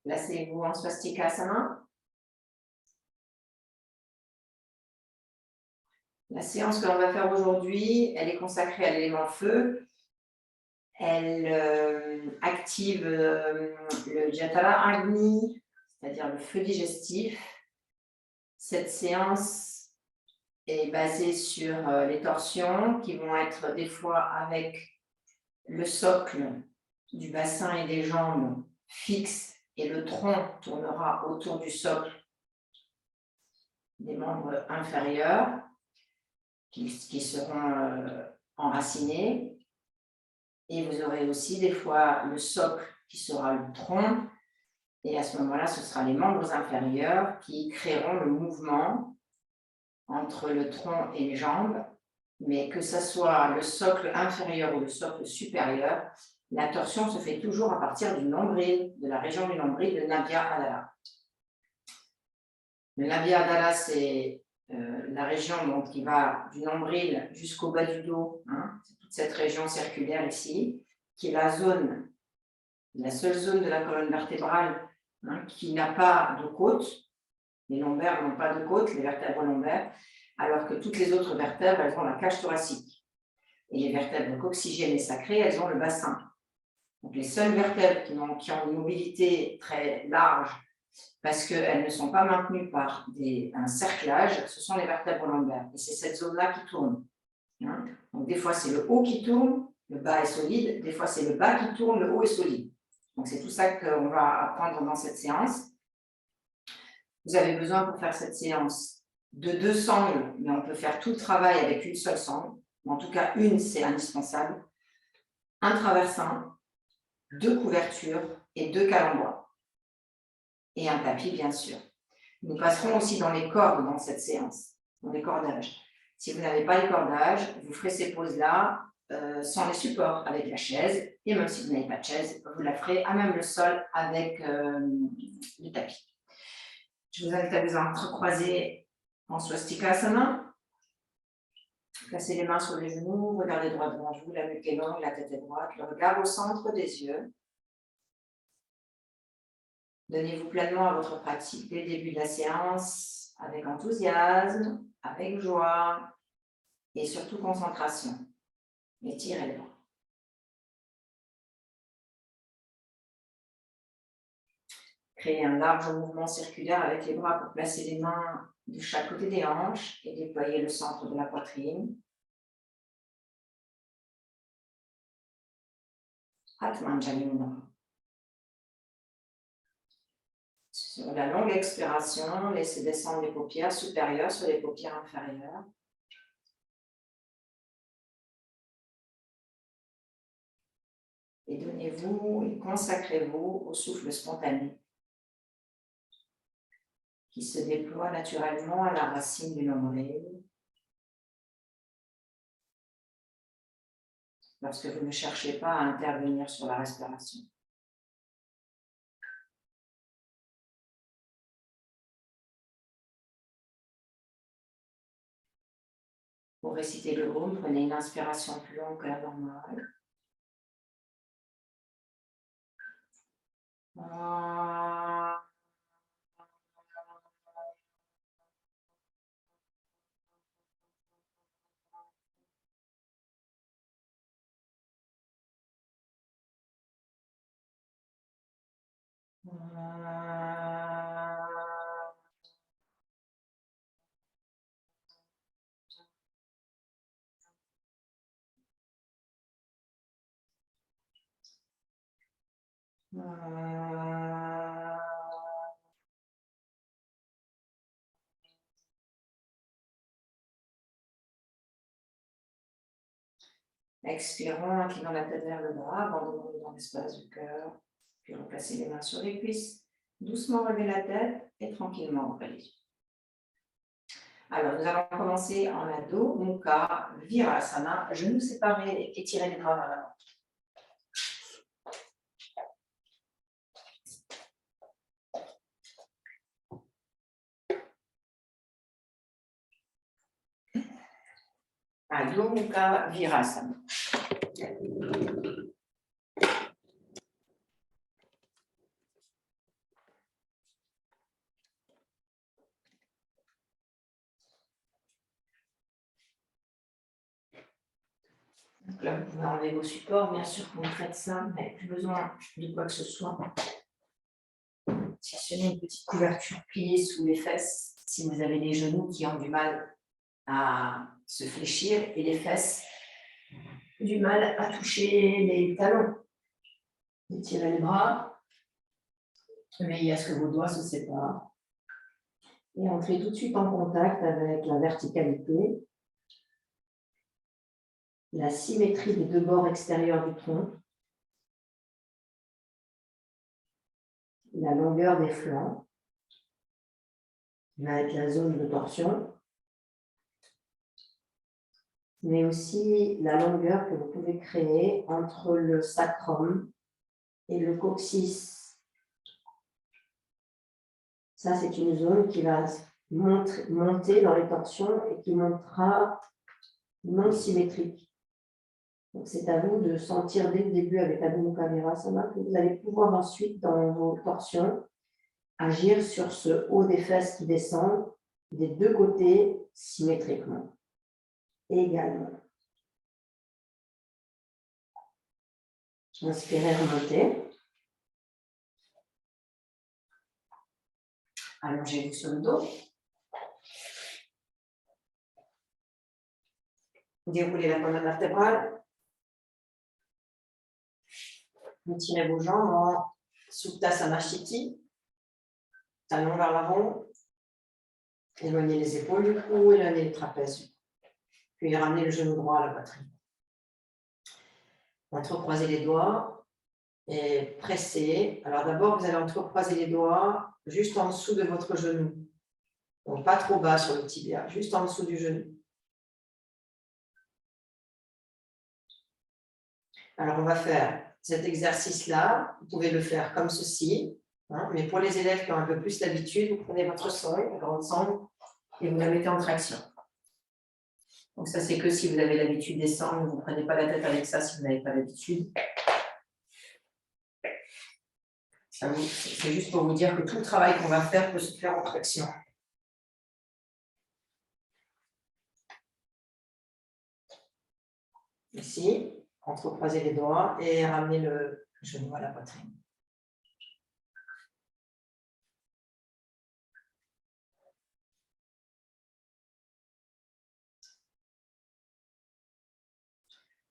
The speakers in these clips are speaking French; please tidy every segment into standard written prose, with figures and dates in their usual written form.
Placez-vous en swastikasana. La séance que l'on va faire aujourd'hui, elle est consacrée à l'élément feu. Elle active le Jatara Agni, c'est-à-dire le feu digestif. Cette séance est basée sur les torsions qui vont être des fois avec le socle du bassin et des jambes fixe et le tronc tournera autour du socle des membres inférieurs qui seront enracinés. Et vous aurez aussi des fois le socle qui sera le tronc. Et à ce moment-là, ce sera les membres inférieurs qui créeront le mouvement entre le tronc et les jambes. Mais que ce soit le socle inférieur ou le socle supérieur, la torsion se fait toujours à partir du nombril, de la région du nombril, de Nabya Adala. Le Nabya Adala, c'est la région donc, qui va du nombril jusqu'au bas du dos, hein, c'est toute cette région circulaire ici, qui est la seule zone de la colonne vertébrale hein, qui n'a pas de côte. Les lombaires n'ont pas de côte, les vertèbres lombaires, alors que toutes les autres vertèbres, elles ont la cage thoracique. Et les vertèbres coccygènes et sacrées, elles ont le bassin. Donc les seules vertèbres qui ont une mobilité très large, parce qu'elles ne sont pas maintenues par un cerclage, ce sont les vertèbres lombaires. Et c'est cette zone-là qui tourne. Hein. Donc des fois, c'est le haut qui tourne, le bas est solide. Des fois, c'est le bas qui tourne, le haut est solide. Donc c'est tout ça qu'on va apprendre dans cette séance. Vous avez besoin pour faire cette séance de 2 sangles, mais on peut faire tout le travail avec une seule sangle. En tout cas, une, c'est indispensable. Un traversin, 2 couvertures et 2 calembours. Et un tapis, bien sûr. Nous passerons aussi dans les cordes dans cette séance, dans les cordages. Si vous n'avez pas les cordages, vous ferez ces poses-là sans les supports, avec la chaise. Et même si vous n'avez pas de chaise, vous la ferez à même le sol avec le tapis. Je vous invite à vous entrecroiser en swastikasana. Placez les mains sur les genoux, regardez droit devant vous, la nuque est longue, la tête est droite, le regard au centre des yeux. Donnez-vous pleinement à votre pratique dès le début de la séance, avec enthousiasme, avec joie et surtout concentration. Étirez les bras. Créez un large mouvement circulaire avec les bras pour placer les mains de chaque côté des hanches et déployer le centre de la poitrine. Atmanjali Mudra. Sur la longue expiration, laissez descendre les paupières supérieures sur les paupières inférieures. Et donnez-vous et consacrez-vous au souffle spontané qui se déploie naturellement à la racine du nombril. Lorsque vous ne cherchez pas à intervenir sur la respiration. Pour réciter le Om, prenez une inspiration plus longue que la normale. Expirons, inclinant la tête vers le bas, abandonnons dans l'espace du cœur, puis replacez les mains sur les cuisses. Doucement relevez la tête et tranquillement ouvrez les yeux. Alors, nous allons commencer en Adho Mukha Virasana, genoux séparés, étirez les bras vers l'avant. Adho Mukha Virasana. Donc là, vous pouvez enlever vos supports, bien sûr qu'on traite ça, vous n'avez plus besoin de quoi que ce soit. Sectionnez une petite couverture pliée sous les fesses si vous avez les genoux qui ont du mal à se fléchir et les fesses du mal à toucher les talons. Étirez les bras, veillez à ce que vos doigts se séparent et entrez tout de suite en contact avec la verticalité, la symétrie des deux bords extérieurs du tronc, la longueur des flancs, avec la zone de torsion, mais aussi la longueur que vous pouvez créer entre le sacrum et le coccyx. Ça, c'est une zone qui va monter dans les torsions et qui montera non symétrique. Donc, c'est à vous de sentir dès le début avec Adho Mukha Virasana que vous allez pouvoir ensuite, dans vos torsions, agir sur ce haut des fesses qui descend des deux côtés symétriquement, également. Inspirez, remontez. Allongez-vous sur le dos. Déroulez la colonne vertébrale. Tirez vos jambes en Supta Samashiti. Talons vers l'avant. Éloignez les épaules du cou, éloignez les trapèzes. Puis ramenez le genou droit à la poitrine. Entrecroisez les doigts et pressez. Alors d'abord, vous allez entrecroiser les doigts juste en dessous de votre genou. Donc pas trop bas sur le tibia, juste en dessous du genou. Alors on va faire cet exercice-là. Vous pouvez le faire comme ceci. Mais pour les élèves qui ont un peu plus d'habitude, vous prenez votre sangle, la grande sangle, et vous la mettez en traction. Donc ça, c'est que si vous avez l'habitude des sangles, vous ne prenez pas la tête avec ça si vous n'avez pas l'habitude. C'est juste pour vous dire que tout le travail qu'on va faire peut se faire en traction. Ici, entrecroisez les doigts et ramenez le genou à la poitrine.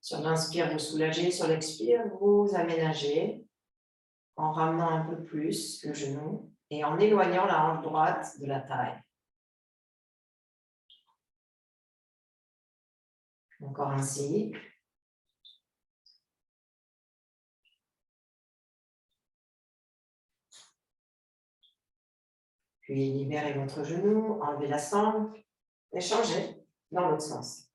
Sur l'inspire, vous soulagez. Sur l'expire, vous aménagez en ramenant un peu plus le genou et en éloignant la hanche droite de la taille. Encore ainsi. Puis libérez votre genou, enlevez la sangle et changez dans l'autre sens.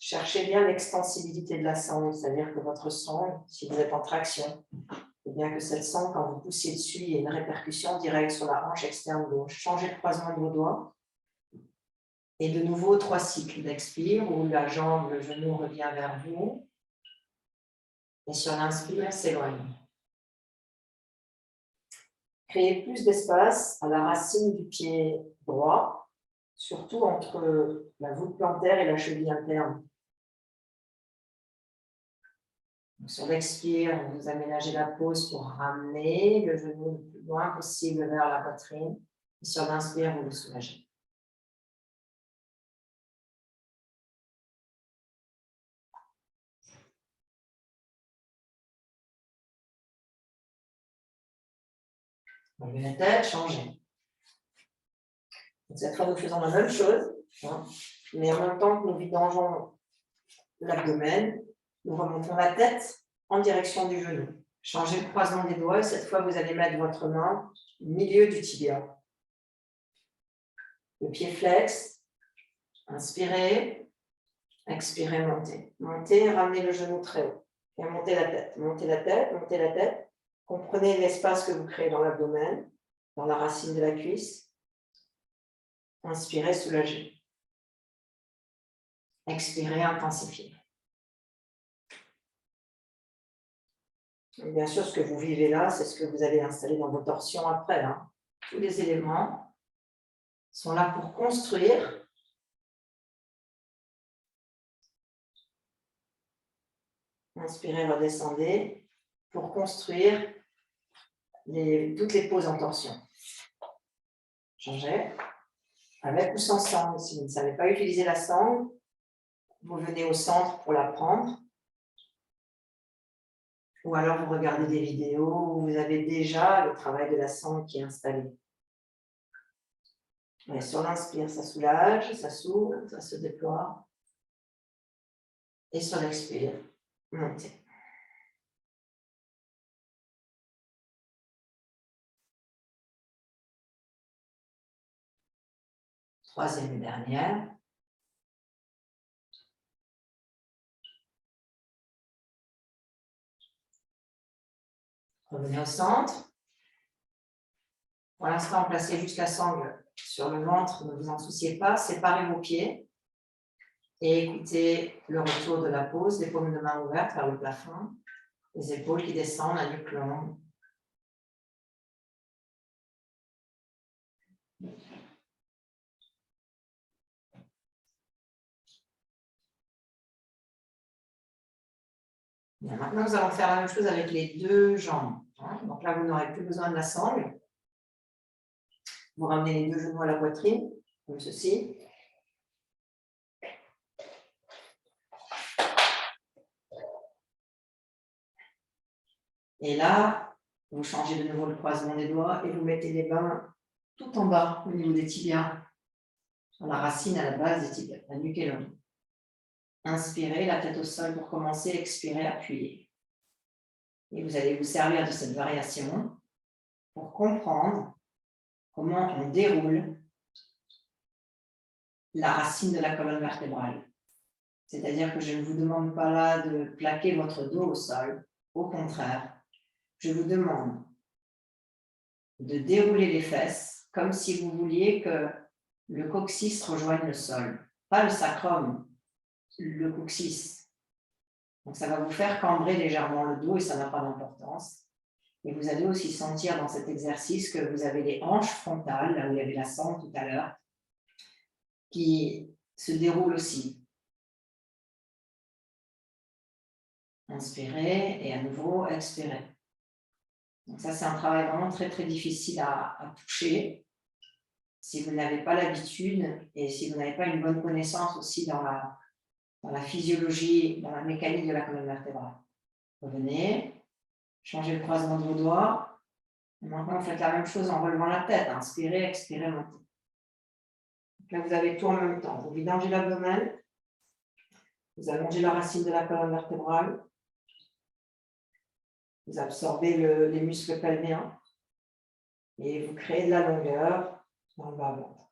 Cherchez bien l'extensibilité de la sangle, c'est-à-dire que votre sangle, si vous êtes en traction, et bien que cette sangle, quand vous poussez dessus, il y a une répercussion directe sur la hanche externe gauche. Changez le croisement de vos doigts. Et de nouveau, 3 cycles d'expire où la jambe, le genou revient vers vous. Et sur l'inspire, s'éloigne. Créez plus d'espace à la racine du pied droit, surtout entre la voûte plantaire et la cheville interne. Donc, sur l'expire, vous aménagez la pose pour ramener le genou le plus loin possible vers la poitrine. Et sur l'inspire, vous le soulagez. Enlevez la tête, changez. Donc, cette fois, nous faisons la même chose, mais en même temps que nous vidangeons l'abdomen, nous remontons la tête en direction du genou. Changez le croisement des doigts et cette fois, vous allez mettre votre main au milieu du tibia. Le pied flex. Inspirez. Expirez, montez. Montez, ramenez le genou très haut. Et montez la tête. Montez la tête, montez la tête. Comprenez l'espace que vous créez dans l'abdomen. dans la racine de la cuisse. Inspirez, soulagez. Expirez, intensifiez. Et bien sûr, ce que vous vivez là, c'est ce que vous allez installer dans vos torsions après. Hein. Tous les éléments sont là pour construire. Inspirez, redescendez, pour construire toutes les poses en torsion. Changez. Avec ou sans sangle. Si vous ne savez pas utiliser la sangle, vous venez au centre pour la prendre. Ou alors vous regardez des vidéos où vous avez déjà le travail de la sangle qui est installé. Et sur l'inspire, ça soulage, ça s'ouvre, ça se déploie. Et sur l'expire, montez. Troisième et dernière. Revenez au centre. Pour l'instant, placez juste la sangle sur le ventre, ne vous en souciez pas. Séparez vos pieds et écoutez le retour de la pose, les paumes de main ouvertes vers le plafond, les épaules qui descendent, la nuque longue. Bien, maintenant, nous allons faire la même chose avec les deux jambes. Donc là, vous n'aurez plus besoin de la sangle. Vous ramenez les deux genoux à la poitrine, comme ceci. Et là, vous changez de nouveau le croisement des doigts et vous mettez les mains tout en bas, au niveau des tibias, sur la racine à la base des tibias, la nuque et l'ombre. Inspirez, la tête au sol pour commencer, expirez, appuyez. Et vous allez vous servir de cette variation pour comprendre comment on déroule la racine de la colonne vertébrale. C'est-à-dire que je ne vous demande pas là de plaquer votre dos au sol. Au contraire, je vous demande de dérouler les fesses comme si vous vouliez que le coccyx rejoigne le sol. Pas le sacrum, le coccyx. Donc ça va vous faire cambrer légèrement le dos et ça n'a pas d'importance. Et vous allez aussi sentir dans cet exercice que vous avez les hanches frontales, là où il y avait la sangle tout à l'heure, qui se déroulent aussi. Inspirez et à nouveau expirez. Donc ça, c'est un travail vraiment très, très difficile à toucher. Si vous n'avez pas l'habitude et si vous n'avez pas une bonne connaissance aussi dans la physiologie, dans la mécanique de la colonne vertébrale. Revenez, changez le croisement de vos doigts. Et maintenant, vous faites la même chose en relevant la tête. Inspirez, expirez, montez. Donc là, vous avez tout en même temps. Vous vidangez l'abdomen. Vous allongez la racine de la colonne vertébrale. Vous absorbez les muscles pelviens. Et vous créez de la longueur dans le bas-ventre.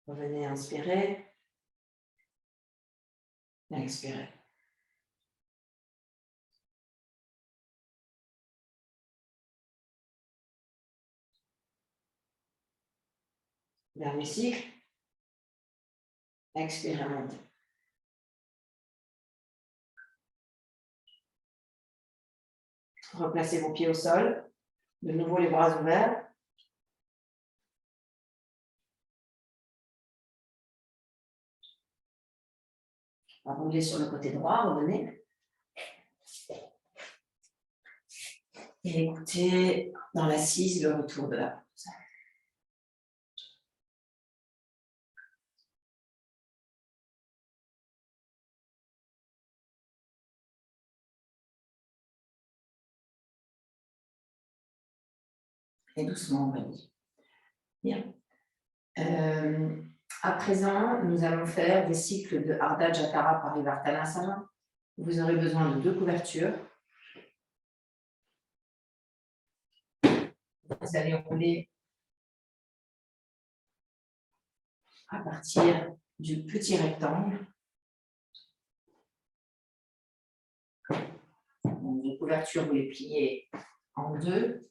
Revenez, inspirez. Et expirez. Dernier cycle. Expirez, montez. Replacez vos pieds au sol. De nouveau, les bras ouverts. Roulez sur le côté droit, revenez. Et écoutez dans l'assise le retour de la pose. Et doucement, on va dire. Bien. À présent, nous allons faire des cycles de Ardha Jatara Parivartanasana. Vous aurez besoin de 2 couvertures. Vous allez rouler à partir du petit rectangle. Donc, les couvertures, vous les pliez en 2.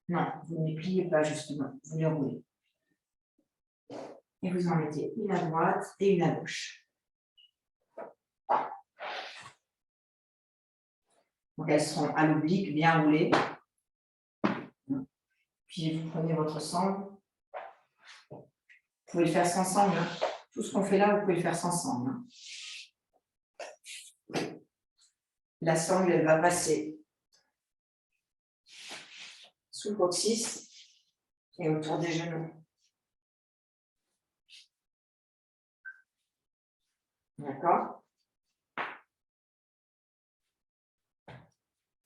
Non, vous ne les pliez pas justement, vous les roulez. Et vous en mettez une à droite et une à gauche. Donc elles seront à l'oblique, bien roulées. Puis vous prenez votre sangle. Vous pouvez le faire sans sangle. Hein. Tout ce qu'on fait là, vous pouvez le faire sans sangle. Hein. La sangle, elle va passer sous le coccyx et autour des genoux. D'accord?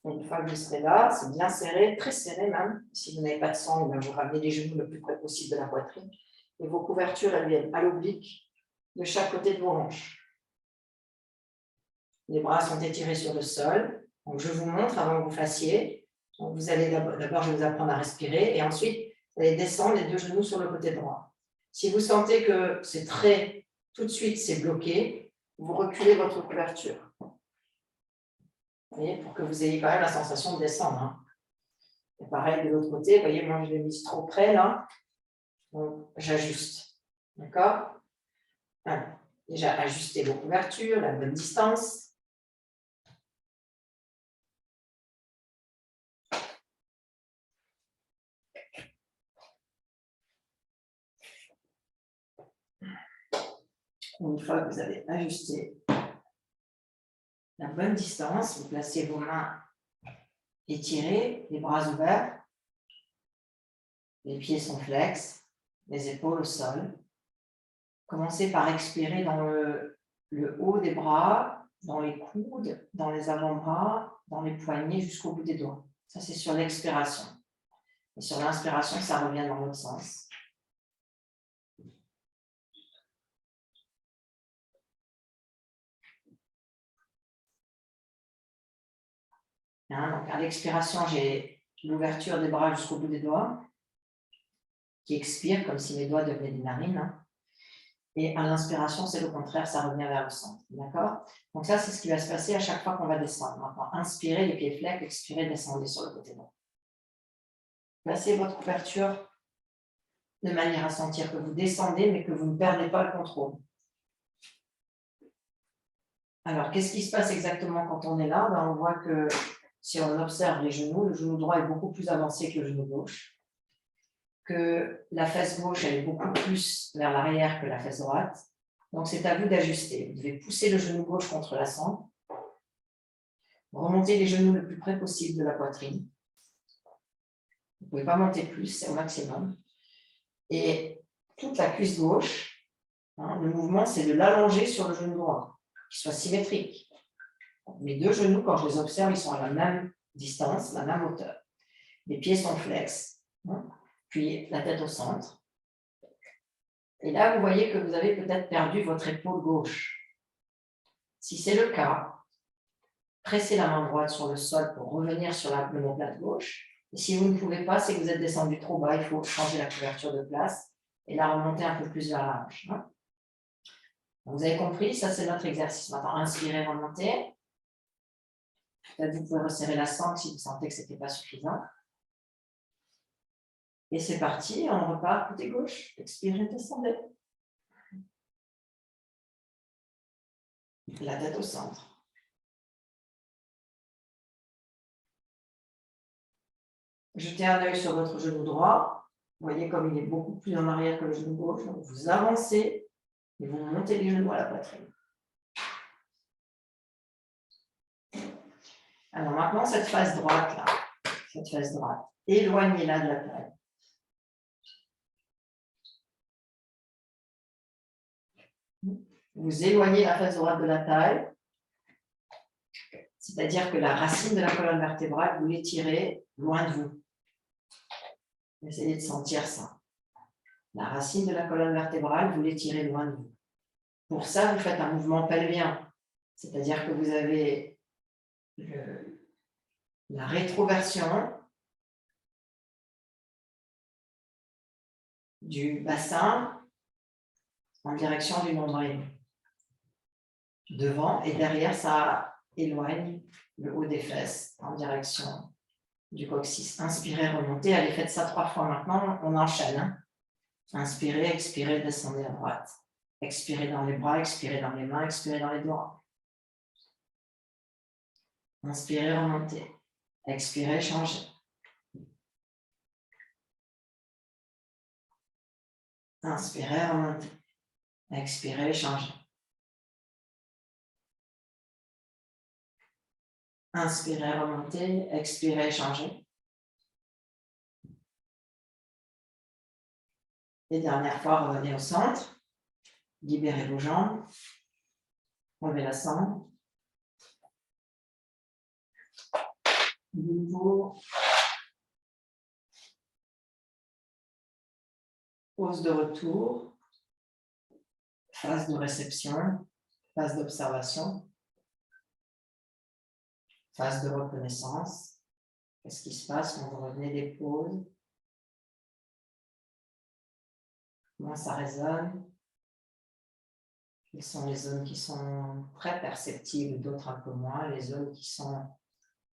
Une fois que vous serez là, c'est bien serré, très serré même. Si vous n'avez pas de sangle, vous ramenez les genoux le plus près possible de la poitrine. Et vos couvertures, elles viennent à l'oblique de chaque côté de vos hanches. Les bras sont étirés sur le sol. Donc, je vous montre avant que vous fassiez. Donc, vous allez d'abord, je vais vous apprendre à respirer. Et ensuite, vous allez descendre les deux genoux sur le côté droit. Si vous sentez que c'est tout de suite, c'est bloqué, vous reculez votre couverture. Vous voyez, pour que vous ayez quand même la sensation de descendre. Hein. Et pareil, de l'autre côté, vous voyez, moi, je l'ai mise trop près, là. Donc, j'ajuste. D'accord? Alors, déjà, ajustez vos couvertures, la bonne distance. Une fois que vous avez ajusté la bonne distance, vous placez vos mains étirées, les bras ouverts, les pieds sont flex, les épaules au sol. Commencez par expirer dans le haut des bras, dans les coudes, dans les avant-bras, dans les poignets jusqu'au bout des doigts. Ça, c'est sur l'expiration. Et sur l'inspiration, ça revient dans l'autre sens. Hein, donc à l'expiration, j'ai l'ouverture des bras jusqu'au bout des doigts, qui expire comme si mes doigts devenaient des narines. Hein. Et à l'inspiration, c'est le contraire, ça revient vers le centre. D'accord? Donc ça, c'est ce qui va se passer à chaque fois qu'on va descendre. Maintenant, inspirez, les pieds flecs, expirez, descendez sur le côté droit. Placez votre couverture de manière à sentir que vous descendez, mais que vous ne perdez pas le contrôle. Alors, qu'est-ce qui se passe exactement quand on est là? On voit que si on observe les genoux, le genou droit est beaucoup plus avancé que le genou gauche, que la fesse gauche elle est beaucoup plus vers l'arrière que la fesse droite. Donc, c'est à vous d'ajuster. Vous devez pousser le genou gauche contre la sangle, remonter les genoux le plus près possible de la poitrine. Vous ne pouvez pas monter plus, c'est au maximum. Et toute la cuisse gauche, hein, le mouvement, c'est de l'allonger sur le genou droit, qu'il soit symétrique. Mes deux genoux, quand je les observe, ils sont à la même distance, la même hauteur. Les pieds sont flex, hein, puis la tête au centre. Et là, vous voyez que vous avez peut-être perdu votre épaule gauche. Si c'est le cas, pressez la main droite sur le sol pour revenir sur l'omoplate gauche. Et si vous ne pouvez pas, c'est que vous êtes descendu trop bas, il faut changer la couverture de place et la remonter un peu plus vers la hanche. Hein. Vous avez compris, ça c'est notre exercice. Maintenant, inspirez, remontez. Peut-être vous pouvez resserrer la sangle si vous sentez que ce n'était pas suffisant. Et c'est parti, on repart côté gauche. Expirez, descendez. La tête au centre. Jetez un œil sur votre genou droit. Vous voyez comme il est beaucoup plus en arrière que le genou gauche. Donc vous avancez et vous montez les genoux à la poitrine. Alors maintenant, cette face droite là, cette face droite, éloignez-la de la taille. Vous éloignez la face droite de la taille, c'est-à-dire que la racine de la colonne vertébrale, vous l'étirez loin de vous. Essayez de sentir ça. La racine de la colonne vertébrale, vous l'étirez loin de vous. Pour ça, vous faites un mouvement pelvien, c'est-à-dire que vous avez la rétroversion du bassin en direction du nombril. Devant et derrière, ça éloigne le haut des fesses en direction du coccyx. Inspirez, remontez. Allez, faites ça 3 fois maintenant. On enchaîne. Hein. Inspirez, expirez, descendez à droite. Expirez dans les bras, expirez dans les mains, expirez dans les doigts. Inspirez, remontez. Expirez, changez. Inspirez, remontez. Expirez, changez. Inspirez, remontez. Expirez, changez. Et dernière fois, revenez au centre. Libérez vos jambes. Relevez la sangle. De nouveau. Pause de retour. Phase de réception. Phase d'observation. Phase de reconnaissance. Qu'est-ce qui se passe quand vous revenez des pauses? Comment ça résonne? Quelles sont les zones qui sont très perceptibles, d'autres un peu moins, les zones qui sont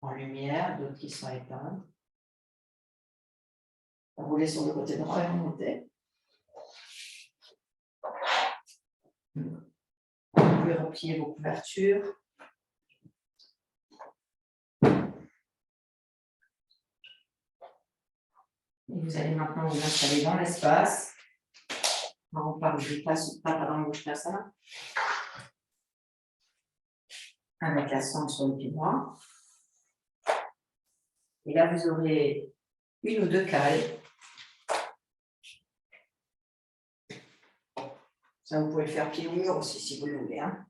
en lumière, d'autres qui sont éteintes. Roulez sur le côté droit et remontez. Vous pouvez replier vos couvertures. Et vous allez maintenant vous installer dans l'espace. On va bouger pas dans bouge pas ça. Avec la sangle sur le pied droit. Et là, vous aurez 1 ou 2 cales. Ça, vous pouvez le faire pied au mur aussi si vous le voulez. Hein.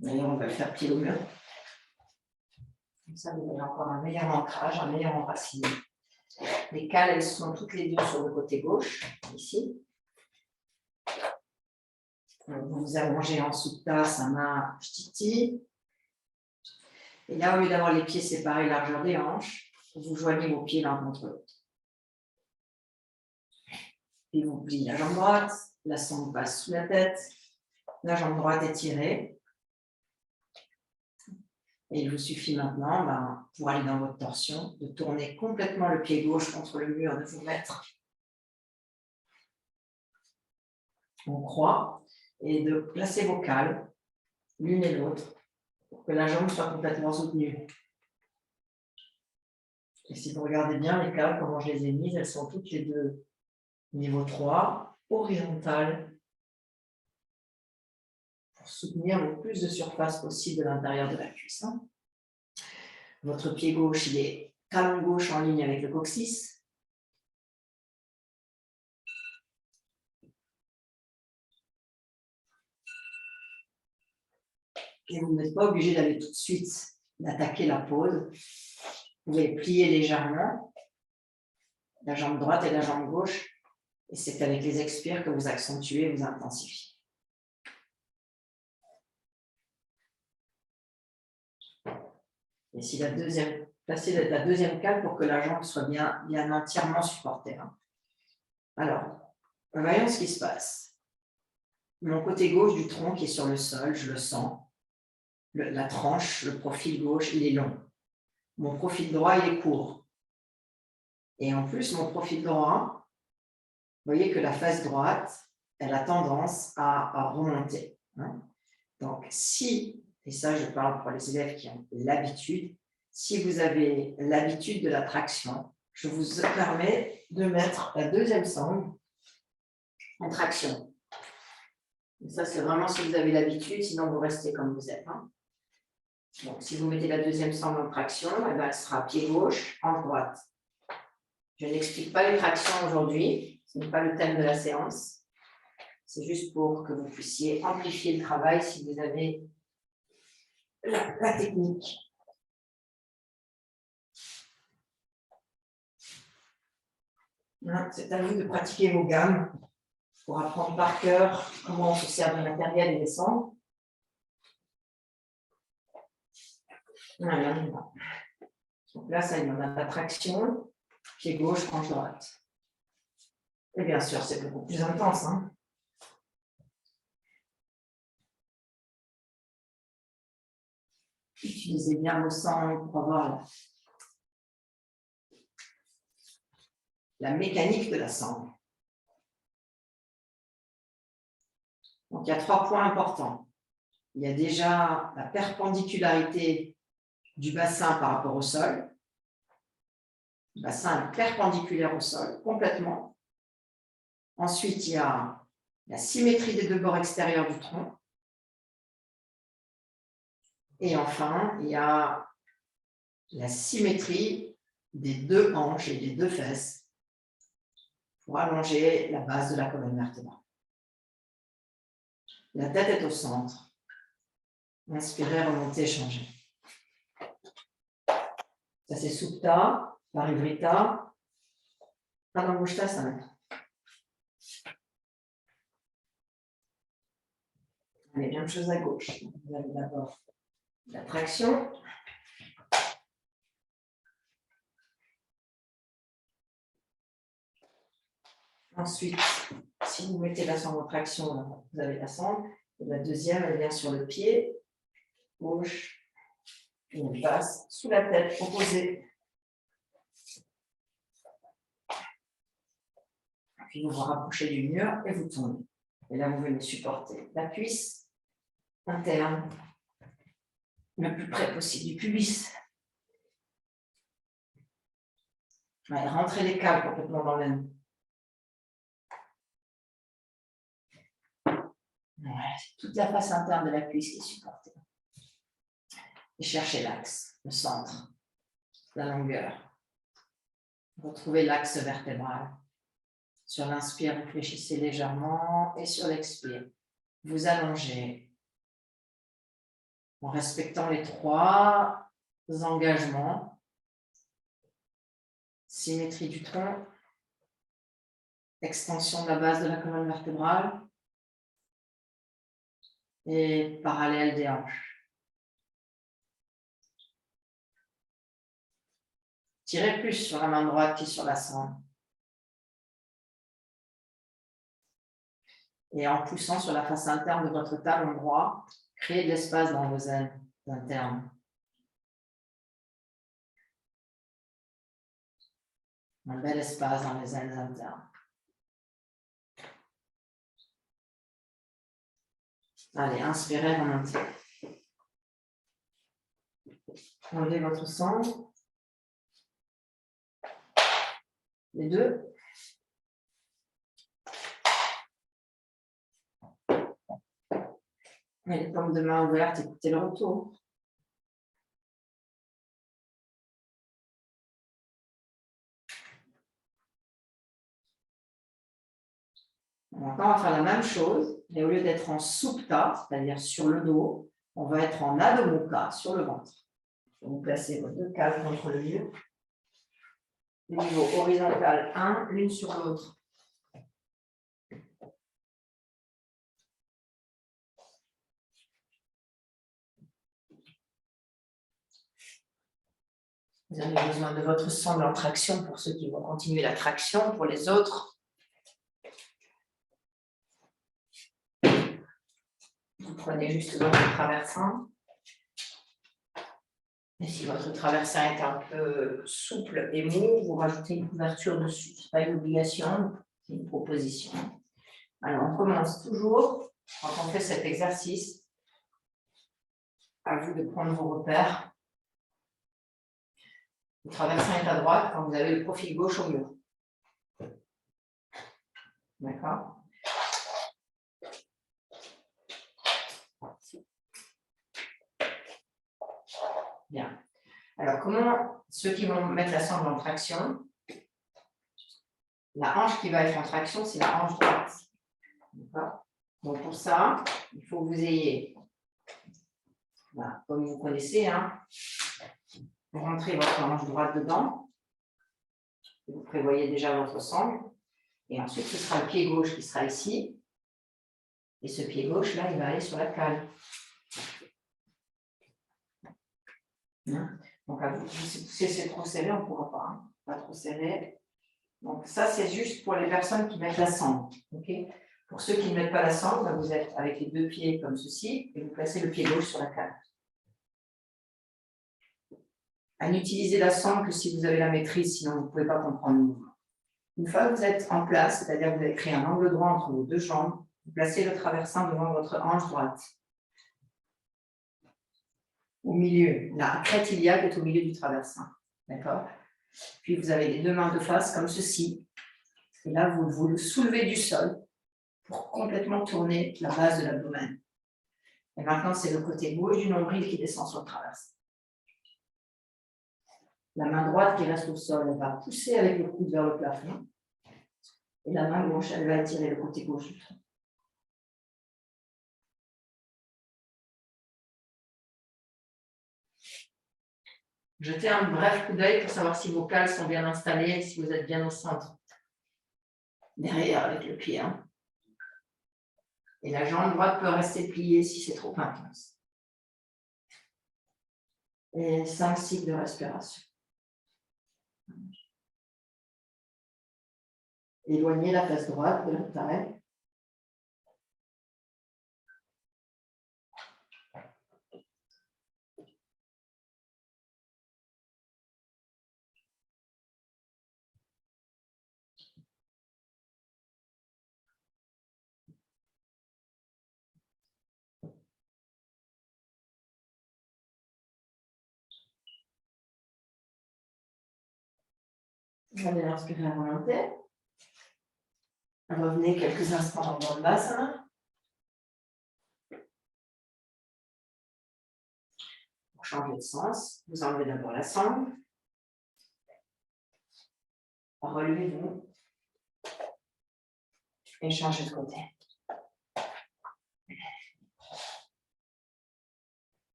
D'ailleurs, on va le faire pied au mur. Comme ça, vous avez encore un meilleur ancrage, un meilleur enracinement. Les cales, elles sont toutes les deux sur le côté gauche, ici. Vous vous allongez en supta, sama, sthiti. Et là, au lieu d'avoir les pieds séparés largeur des hanches, vous joignez vos pieds l'un contre l'autre. Et vous pliez la jambe droite, la sangle passe sous la tête, la jambe droite est tirée. Et il vous suffit maintenant, pour aller dans votre torsion, de tourner complètement le pied gauche contre le mur, de vous mettre en croix et de placer vos cales, l'une et l'autre, pour que la jambe soit complètement soutenue. Et si vous regardez bien les cales, comment je les ai mises, elles sont toutes les deux niveau 3, horizontales, pour soutenir le plus de surface possible de l'intérieur de la cuisse. Votre pied gauche, il est talon gauche en ligne avec le coccyx. Et vous n'êtes pas obligé d'aller tout de suite d'attaquer la pose. Vous pouvez plier légèrement la jambe droite et la jambe gauche. Et c'est avec les expires que vous accentuez et vous intensifiez. Et si placez la deuxième cale pour que la jambe soit bien entièrement supportée. Alors, voyons ce qui se passe. Mon côté gauche du tronc qui est sur le sol, je le sens. La tranche, le profil gauche, il est long. Mon profil droit, il est court. Et en plus, mon profil droit, vous voyez que la face droite, elle a tendance à remonter. Donc, et ça je parle pour les élèves qui ont l'habitude, si vous avez l'habitude de la traction, je vous permets de mettre la deuxième sangle en traction. Et ça, c'est vraiment si vous avez l'habitude, sinon vous restez comme vous êtes. Donc, si vous mettez la deuxième sangle en traction, elle sera pied gauche, hanche droite. Je n'explique pas les tractions aujourd'hui, ce n'est pas le thème de la séance. C'est juste pour que vous puissiez amplifier le travail si vous avez la technique. C'est à vous de pratiquer vos gammes pour apprendre par cœur comment on se sert du matériel et des sons. Voilà. Donc là, ça y est, on a la traction, pied gauche, hanche droite. Et bien sûr, c'est beaucoup plus intense. Utilisez bien vos sangles pour avoir la mécanique de la sangle. Donc, il y a 3 points importants. Il y a déjà la perpendicularité du bassin par rapport au sol. Le bassin est perpendiculaire au sol, complètement. Ensuite, il y a la symétrie des 2 bords extérieurs du tronc. Et enfin, il y a la symétrie des 2 hanches et des 2 fesses pour allonger la base de la colonne vertébrale. La tête est au centre. Inspirez, remontez, changez. Ça, c'est Supta, Parivrita, Padangusthasana. Allez, même chose à gauche. Vous avez d'abord la traction. Ensuite, si vous mettez la sangle en traction, vous avez la sangle. Et la deuxième, elle vient sur le pied gauche. Et elle passe sous la tête opposée. Puis vous vous rapprochez du mur et vous tournez. Et là, vous venez supporter la cuisse interne le plus près possible du pubis. Allez, rentrez les cales complètement dans l'aine. Voilà, c'est toute la face interne de la cuisse qui est supportée. Et cherchez l'axe, le centre, la longueur. Retrouvez l'axe vertébral. Sur l'inspire, réfléchissez légèrement et sur l'expire, vous allongez en respectant les 3 engagements. Symétrie du tronc, extension de la base de la colonne vertébrale et parallèle des hanches. Tirez plus sur la main droite que sur la sangle. Et en poussant sur la face interne de votre talon droit, créez de l'espace dans vos ailes internes. Un bel espace dans les ailes internes. Allez, inspirez, remontez. Enlevez votre sangle. Les 2. Et les paumes de main ouvertes, écoutez le retour. Encore, on va faire la même chose, mais au lieu d'être en Supta, c'est-à-dire sur le dos, on va être en Adho Mukha, sur le ventre. Vous placez vos 2 cales contre le mur. Niveau horizontal 1, l'une sur l'autre. Vous avez besoin de votre sangle en traction pour ceux qui vont continuer la traction. Pour les autres, vous prenez juste votre traversin. Et si votre traversin est un peu souple et mou, vous rajoutez une couverture dessus. Ce n'est pas une obligation, c'est une proposition. Alors, on commence toujours, quand on fait cet exercice, à vous de prendre vos repères. Le traversin est à droite quand vous avez le profil gauche au mur. D'accord ? Bien. Alors, comment ceux qui vont mettre la sangle en traction, la hanche qui va être en traction, c'est la hanche droite. D'accord ? Donc, pour ça, il faut que vous ayez, voilà, comme vous connaissez, hein, vous rentrez votre hanche droite dedans. Vous prévoyez déjà votre sangle. Et ensuite, ce sera le pied gauche qui sera ici. Et ce pied gauche, là, il va aller sur la cale. Hein? Donc, si c'est trop serré, on ne pourra pas. Hein? Pas trop serré. Donc, ça, c'est juste pour les personnes qui mettent la sangle. Okay? Pour ceux qui ne mettent pas la sangle, vous êtes avec les 2 pieds comme ceci et vous placez le pied gauche sur la cale. à n'utiliser la sangle que si vous avez la maîtrise, sinon vous ne pouvez pas comprendre le mouvement. Une fois que vous êtes en place, c'est-à-dire que vous avez créé un angle droit entre vos deux jambes, vous placez le traversin devant votre hanche droite. Au milieu, la crête iliaque est au milieu du traversin. D'accord? Puis vous avez les deux mains de face comme ceci. Et là, vous le soulevez du sol pour complètement tourner la base de l'abdomen. Et maintenant, c'est le côté gauche du nombril qui descend sur le traversin. La main droite qui reste au sol, elle va pousser avec le coude vers le plafond. Et la main gauche, elle va étirer le côté gauche du tronc. Jetez un bref coup d'œil pour savoir si vos cales sont bien installées et si vous êtes bien au centre. Derrière avec le pied. Hein. Et la jambe droite peut rester pliée si c'est trop intense. Et 5 cycles de respiration. Éloignez la face droite de la taille. Vous allez respirer à volonté. Revenez quelques instants dans le bassin. Pour changer de sens, vous enlevez d'abord la sangle. Relevez-vous. Et changez de côté.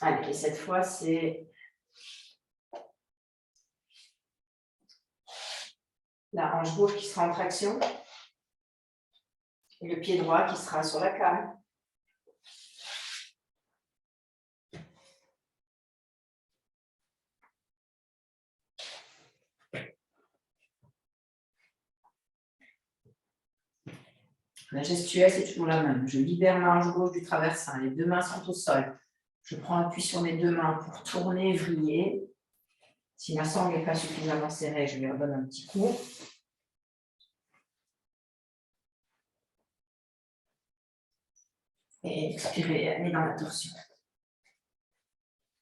Allez, et cette fois, c'est la hanche gauche qui sera en traction et le pied droit qui sera sur la cale. La gestuelle, c'est toujours la même. Je libère ma hanche gauche du traversin. Les deux mains sont au sol. Je prends appui sur mes deux mains pour tourner, vriller. Si ma sangle n'est pas suffisamment serrée, je lui redonne un petit coup. Et expirez, allez dans la torsion.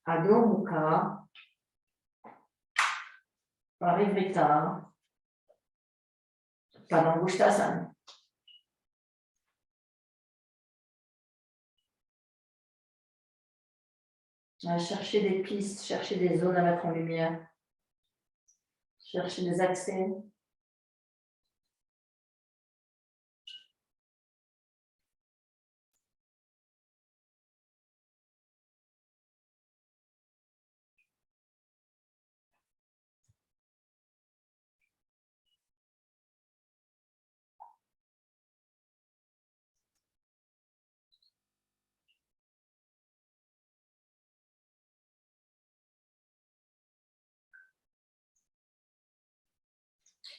Adho Mukha, Parivrita, Padangusthasana. Cherchez des pistes, cherchez des zones à mettre en lumière. Cherchez des accès.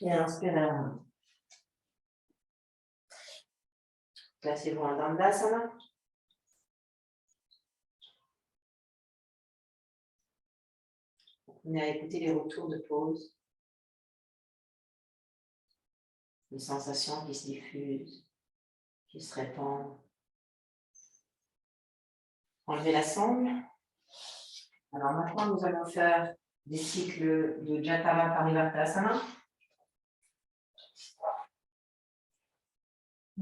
Et inspirez. Placez-vous en Dandasana. Venez à écouter les retours de pause. Les sensations qui se diffusent, qui se répandent. Enlevez la sangle. Alors maintenant, nous allons faire des cycles de Jatama Parivartasana.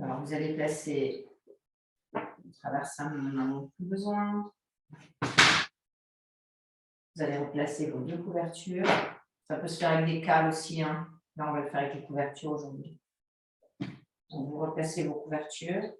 Alors, vous allez placer le traversin, nous n'en avons plus besoin. Vous allez replacer vos deux couvertures. Ça peut se faire avec des cales aussi. Hein. Là, on va le faire avec les couvertures aujourd'hui. Donc, vous replacez vos couvertures.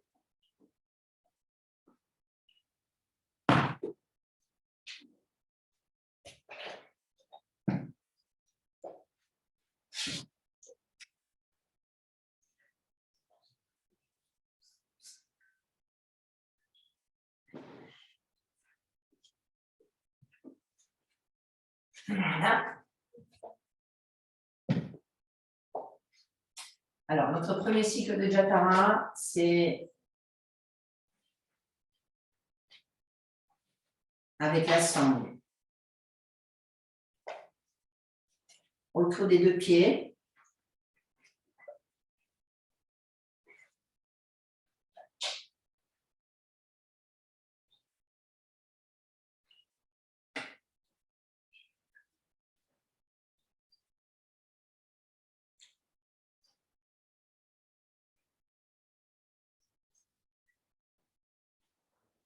Voilà. Alors, notre premier cycle de Jatara, c'est avec la sangle autour des deux pieds.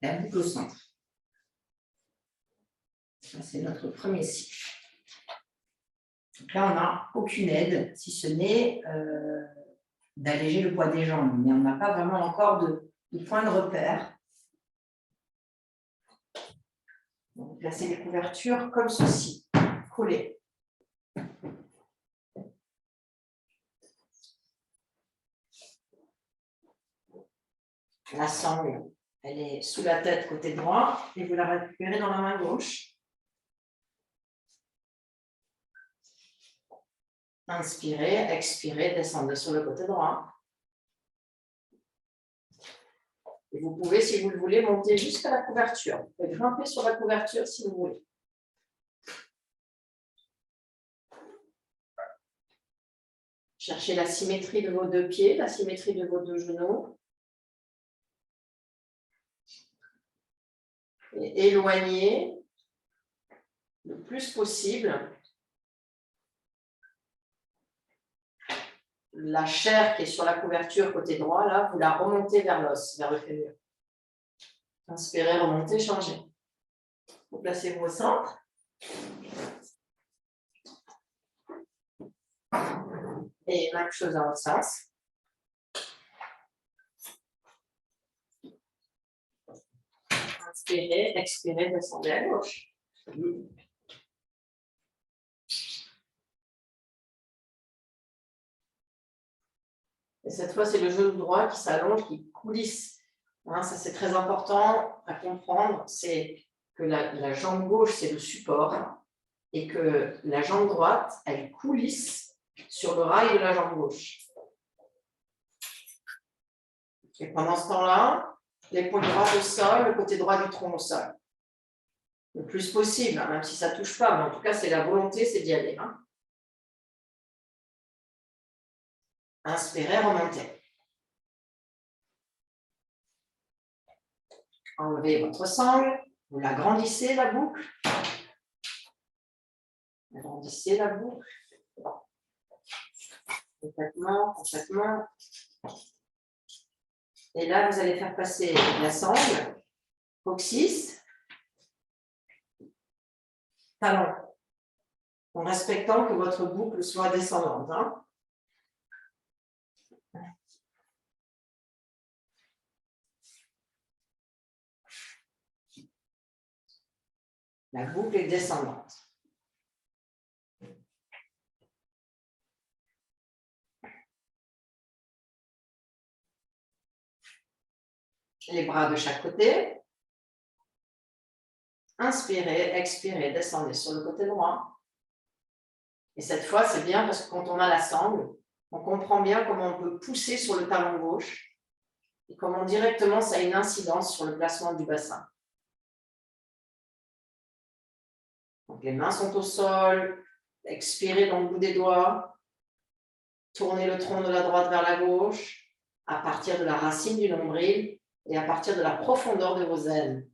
La boucle au centre. Ça, c'est notre premier cycle. Donc là, on n'a aucune aide, si ce n'est d'alléger le poids des jambes, mais on n'a pas vraiment encore de point de repère. Donc, placer les couvertures comme ceci, collées. La sangle, elle est sous la tête côté droit et vous la récupérez dans la main gauche. Inspirez, expirez, descendez sur le côté droit. Et vous pouvez, si vous le voulez, monter jusqu'à la couverture. Vous pouvez grimper sur la couverture si vous voulez. Cherchez la symétrie de vos deux pieds, la symétrie de vos deux genoux. Et éloignez le plus possible la chair qui est sur la couverture côté droit, là, vous la remontez vers l'os, vers le fémur. Inspirez, remontez, changez. Vous placez-vous au centre. Et même chose dans l'autre sens. Inspirez, expirez, descendez à gauche. Et cette fois, c'est le genou droit qui s'allonge, qui coulisse. Hein, ça, c'est très important à comprendre. C'est que la jambe gauche, c'est le support et que la jambe droite, elle coulisse sur le rail de la jambe gauche. Et pendant ce temps-là, l'épaule droite au sol, le côté droit du tronc au sol. Le plus possible, hein, même si ça ne touche pas, mais en tout cas, c'est la volonté, c'est d'y aller. Hein. Inspirez, remontez. Enlevez votre sangle, vous l'agrandissez, la boucle. Agrandissez la boucle. Complètement, complètement. Et là, vous allez faire passer la sangle, coccyx, talon, en respectant que votre boucle soit descendante. Hein. La boucle est descendante. Les bras de chaque côté. Inspirez, expirez, descendez sur le côté droit. Et cette fois, c'est bien parce que quand on a la sangle, on comprend bien comment on peut pousser sur le talon gauche et comment directement ça a une incidence sur le placement du bassin. Donc, les mains sont au sol, expirez dans le bout des doigts, tournez le tronc de la droite vers la gauche, à partir de la racine du nombril et à partir de la profondeur de vos ailes.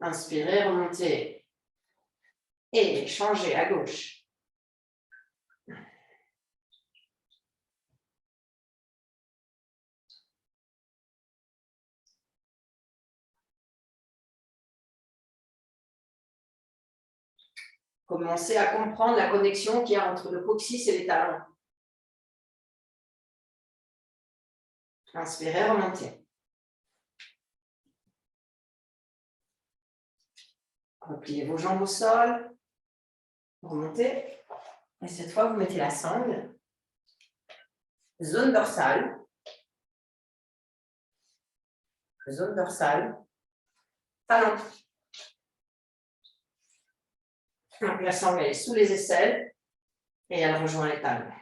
Inspirez, remontez et changez à gauche. Commencez à comprendre la connexion qu'il y a entre le coccyx et les talons. Inspirez, remontez. Repliez vos jambes au sol. Remontez. Et cette fois, vous mettez la sangle. Zone dorsale. Zone dorsale. Talon. Donc, la sangle est sous les aisselles et elle rejoint les talons.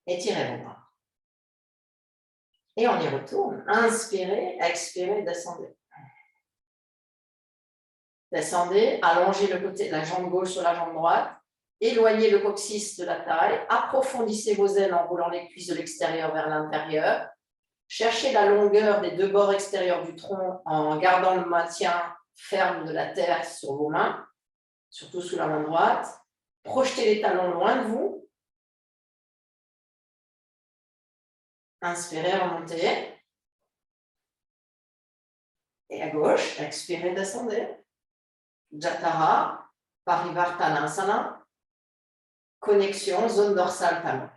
Étirez vos bras. Et on y retourne. Inspirez, expirez, descendez. Descendez, allongez le côté, la jambe gauche sur la jambe droite. Éloignez le coccyx de la taille. Approfondissez vos ailes en roulant les cuisses de l'extérieur vers l'intérieur. Cherchez la longueur des deux bords extérieurs du tronc en gardant le maintien ferme de la terre sur vos mains, surtout sous la main droite. Projetez les talons loin de vous. Inspirez, remontez. Et à gauche, expirez, descendez. Jatara, Parivartanasana. Connexion, zone dorsale, talon.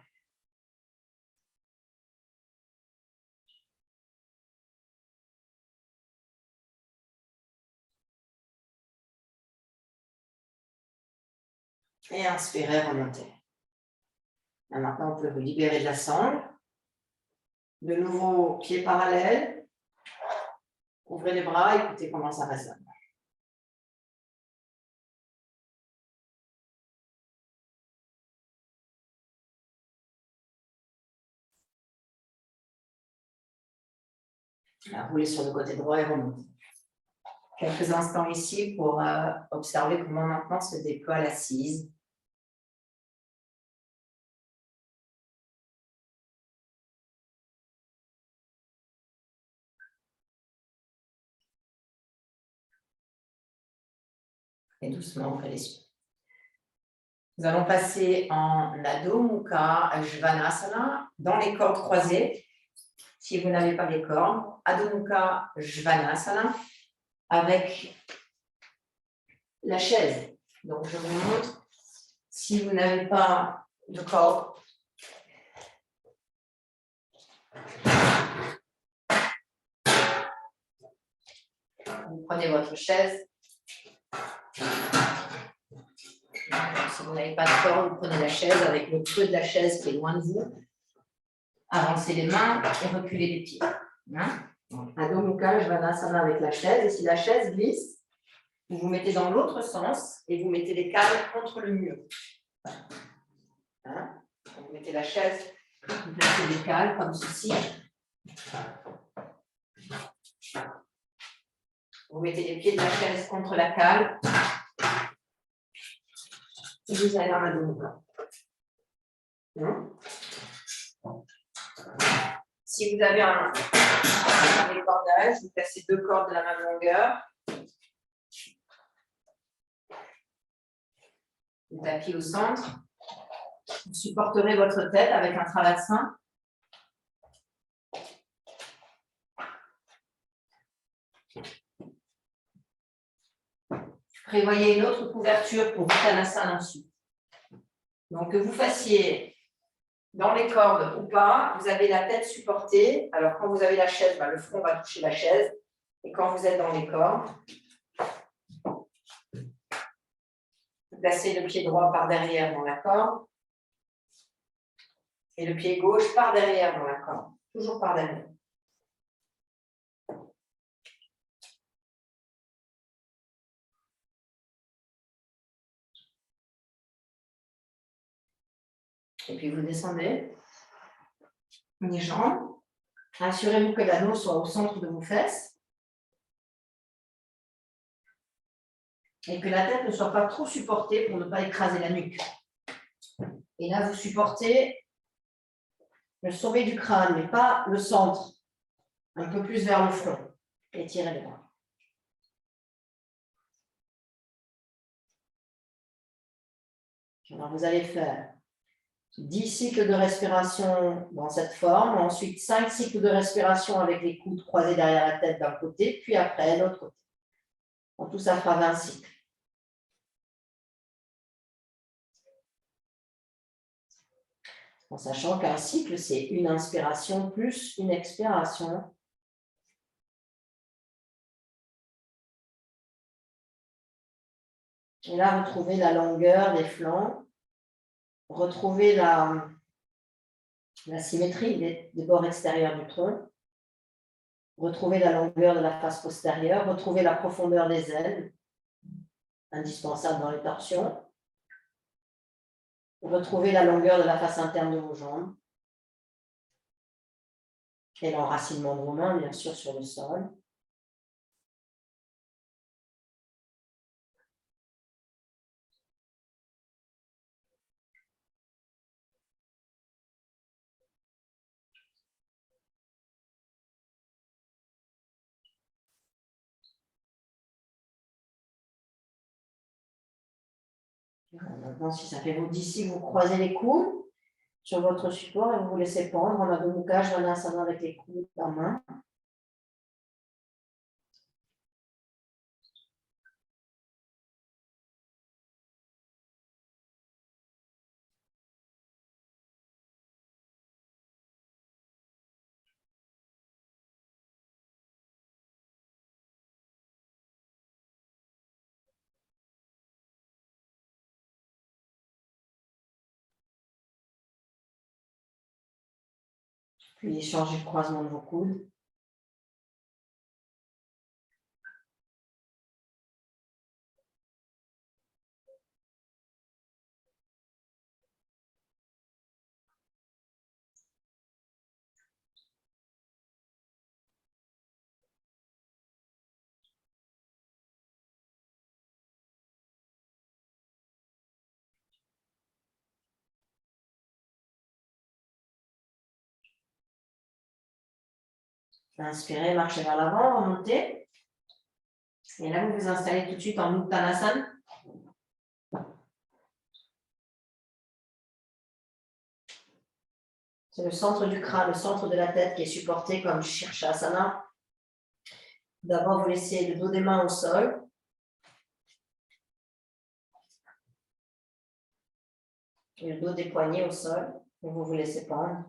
Et inspirez, remontez. Et maintenant, on peut vous libérer de la sangle. De nouveau, pieds parallèles. Ouvrez les bras, écoutez comment ça résonne. Roulez sur le côté droit et remontez. Quelques instants ici pour observer comment maintenant se déploie l'assise. Et doucement, ouvrez les yeux. Nous allons passer en Adho Mukha Svanasana dans les cordes croisées. Si vous n'avez pas les cordes, Adho Mukha Svanasana avec la chaise. Donc, je vous montre. Si vous n'avez pas de cordes, vous prenez votre chaise. Si vous n'avez pas de corde, vous prenez la chaise avec le creux de la chaise qui est loin de vous. Avancez les mains et reculez les pieds. Adho Mukha Svanasana avec la chaise. Et si la chaise glisse, vous vous mettez dans l'autre sens et vous mettez les cales contre le mur. Vous mettez la chaise, vous placez les cales comme ceci. Vous mettez les pieds de la chaise contre la cale. Et vous allez en Adho Mukha. Si vous avez un cordage, vous placez deux cordes de la même longueur. Le tapis au centre. Vous supporterez votre tête avec un traversin. Prévoyez une autre couverture pour Uttanasana ensuite. Donc, que vous fassiez dans les cordes ou pas, vous avez la tête supportée. Alors, quand vous avez la chaise, le front va toucher la chaise. Et quand vous êtes dans les cordes, vous placez le pied droit par derrière dans la corde et le pied gauche par derrière dans la corde. Toujours par derrière. Et puis vous descendez les jambes. Assurez-vous que l'anneau soit au centre de vos fesses. Et que la tête ne soit pas trop supportée pour ne pas écraser la nuque. Et là, vous supportez le sommet du crâne, mais pas le centre. Un peu plus vers le front. Étirez les bras. Alors, vous allez faire 10 cycles de respiration dans cette forme, ensuite 5 cycles de respiration avec les coudes croisés derrière la tête d'un côté, puis après l'autre côté. En tout, ça fera 20 cycles. En sachant qu'un cycle, c'est une inspiration plus une expiration. Et là, retrouvez la longueur des flancs. Retrouvez la symétrie des bords extérieurs du tronc. Retrouvez la longueur de la face postérieure. Retrouvez la profondeur des ailes, indispensable dans les torsions. Retrouvez la longueur de la face interne de vos jambes. Et l'enracinement de vos mains, bien sûr, sur le sol. Maintenant, si ça fait vous d'ici, vous croisez les coudes sur votre support et vous vous laissez pendre en Adho Mukha Svanasana avec les coudes en main. Puis changez le croisement de vos coudes. Inspirez, marchez vers l'avant, remontez. Et là, vous vous installez tout de suite en Uttanasana. C'est le centre du crâne, le centre de la tête qui est supporté comme Shirshasana. D'abord, vous laissez le dos des mains au sol. Et le dos des poignets au sol. Et vous vous laissez pendre.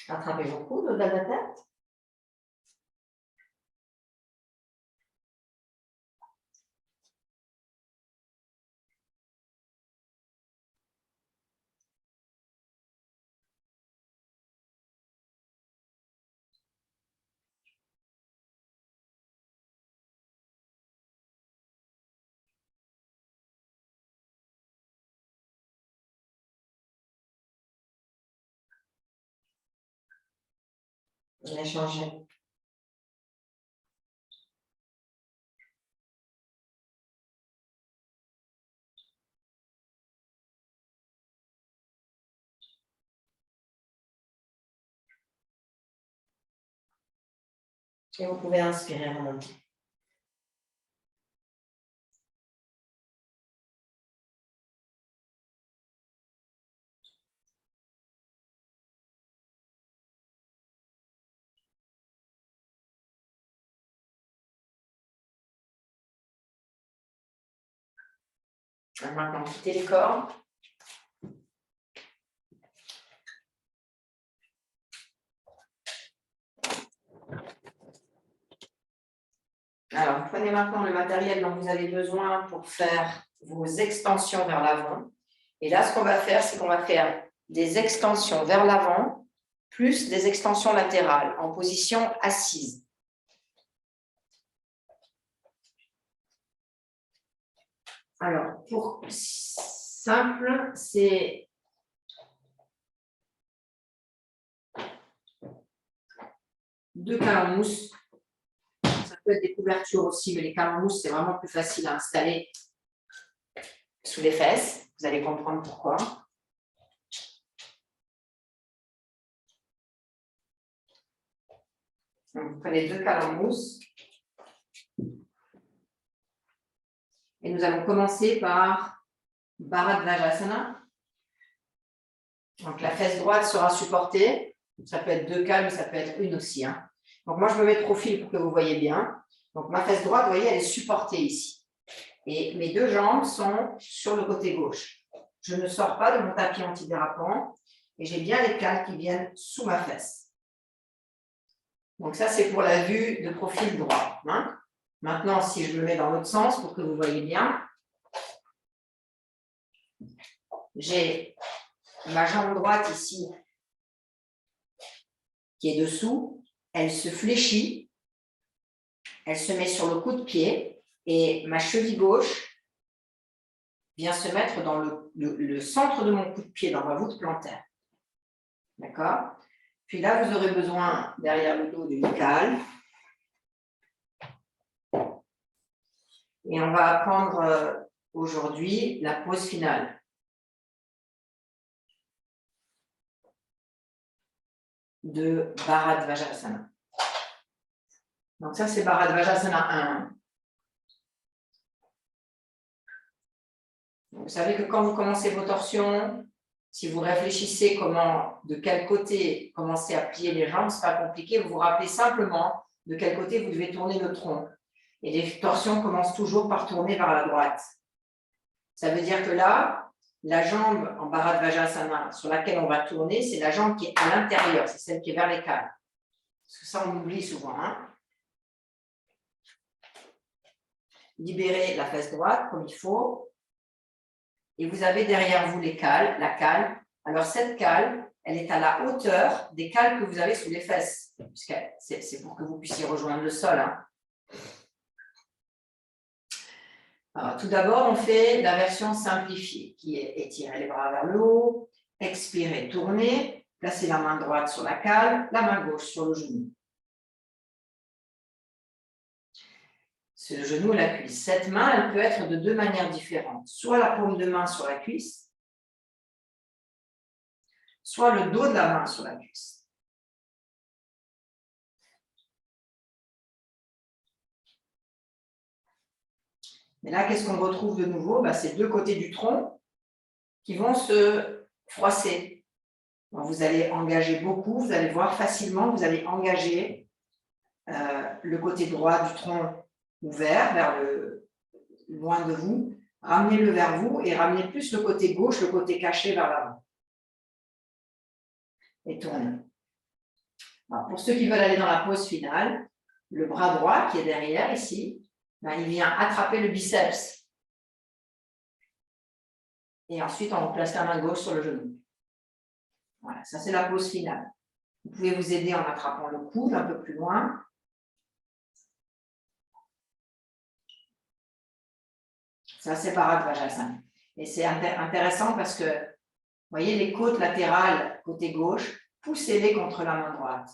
Attrapez vos coudes au-delà de la tête. Échangez. Et vous pouvez inspirer, remonter. Maintenant, quittez les corps. Alors, prenez maintenant le matériel dont vous avez besoin pour faire vos extensions vers l'avant. Et là, ce qu'on va faire, c'est qu'on va faire des extensions vers l'avant, plus des extensions latérales, en position assise. Alors, pour simple, c'est deux cales en mousse. Ça peut être des couvertures aussi, mais les cales en mousse, c'est vraiment plus facile à installer sous les fesses. Vous allez comprendre pourquoi. Donc, vous prenez deux cales en mousse. Et Et nous allons commencer par Bharadvajasana. Donc, la fesse droite sera supportée. Ça peut être 2 cales, mais ça peut être une aussi. Hein. Donc, moi, je me mets de profil pour que vous voyez bien. Donc, ma fesse droite, vous voyez, elle est supportée ici. Et mes 2 jambes sont sur le côté gauche. Je ne sors pas de mon tapis antidérapant et j'ai bien les cales qui viennent sous ma fesse. Donc, ça, c'est pour la vue de profil droit. Hein. Maintenant, si je me mets dans l'autre sens pour que vous voyez bien, j'ai ma jambe droite ici qui est dessous, elle se fléchit, elle se met sur le coup de pied et ma cheville gauche vient se mettre dans le centre de mon coup de pied, dans ma voûte plantaire. D'accord? Puis là, vous aurez besoin, derrière le dos, d'une cale. Et on va apprendre aujourd'hui la pose finale. De Bharadvajasana. Donc ça, c'est Bharadvajasana 1. Vous savez que quand vous commencez vos torsions, si vous réfléchissez de quel côté commencer à plier les jambes, ce n'est pas compliqué, vous vous rappelez simplement de quel côté vous devez tourner le tronc. Et les torsions commencent toujours par tourner vers la droite. Ça veut dire que là, la jambe en Bharadvajasana sur laquelle on va tourner, c'est la jambe qui est à l'intérieur, c'est celle qui est vers les cales. Parce que ça, on oublie souvent. Hein. Libérez la fesse droite comme il faut. Et vous avez derrière vous les cales, la cale. Alors cette cale, elle est à la hauteur des cales que vous avez sous les fesses. C'est pour que vous puissiez rejoindre le sol. Hein. Alors, tout d'abord, on fait la version simplifiée, qui est étirer les bras vers le haut, expirer, tourner, placer la main droite sur la cale, la main gauche sur le genou. C'est le genou et la cuisse. Cette main, elle peut être de 2 manières différentes. Soit la paume de main sur la cuisse, soit le dos de la main sur la cuisse. Et là, qu'est-ce qu'on retrouve de nouveau? C'est 2 côtés du tronc qui vont se froisser. Donc, vous allez engager beaucoup, vous allez voir facilement, vous allez engager le côté droit du tronc ouvert, loin de vous, ramenez-le vers vous et ramenez plus le côté gauche, le côté caché vers l'avant. Et tournez. Alors, pour ceux qui veulent aller dans la pose finale, le bras droit qui est derrière ici, il vient attraper le biceps. Et ensuite, on place la main gauche sur le genou. Voilà, ça c'est la pose finale. Vous pouvez vous aider en attrapant le coude un peu plus loin. Ça, c'est Bharadvajasana. Et c'est intéressant parce que, vous voyez, les côtes latérales, côté gauche, poussez-les contre la main droite.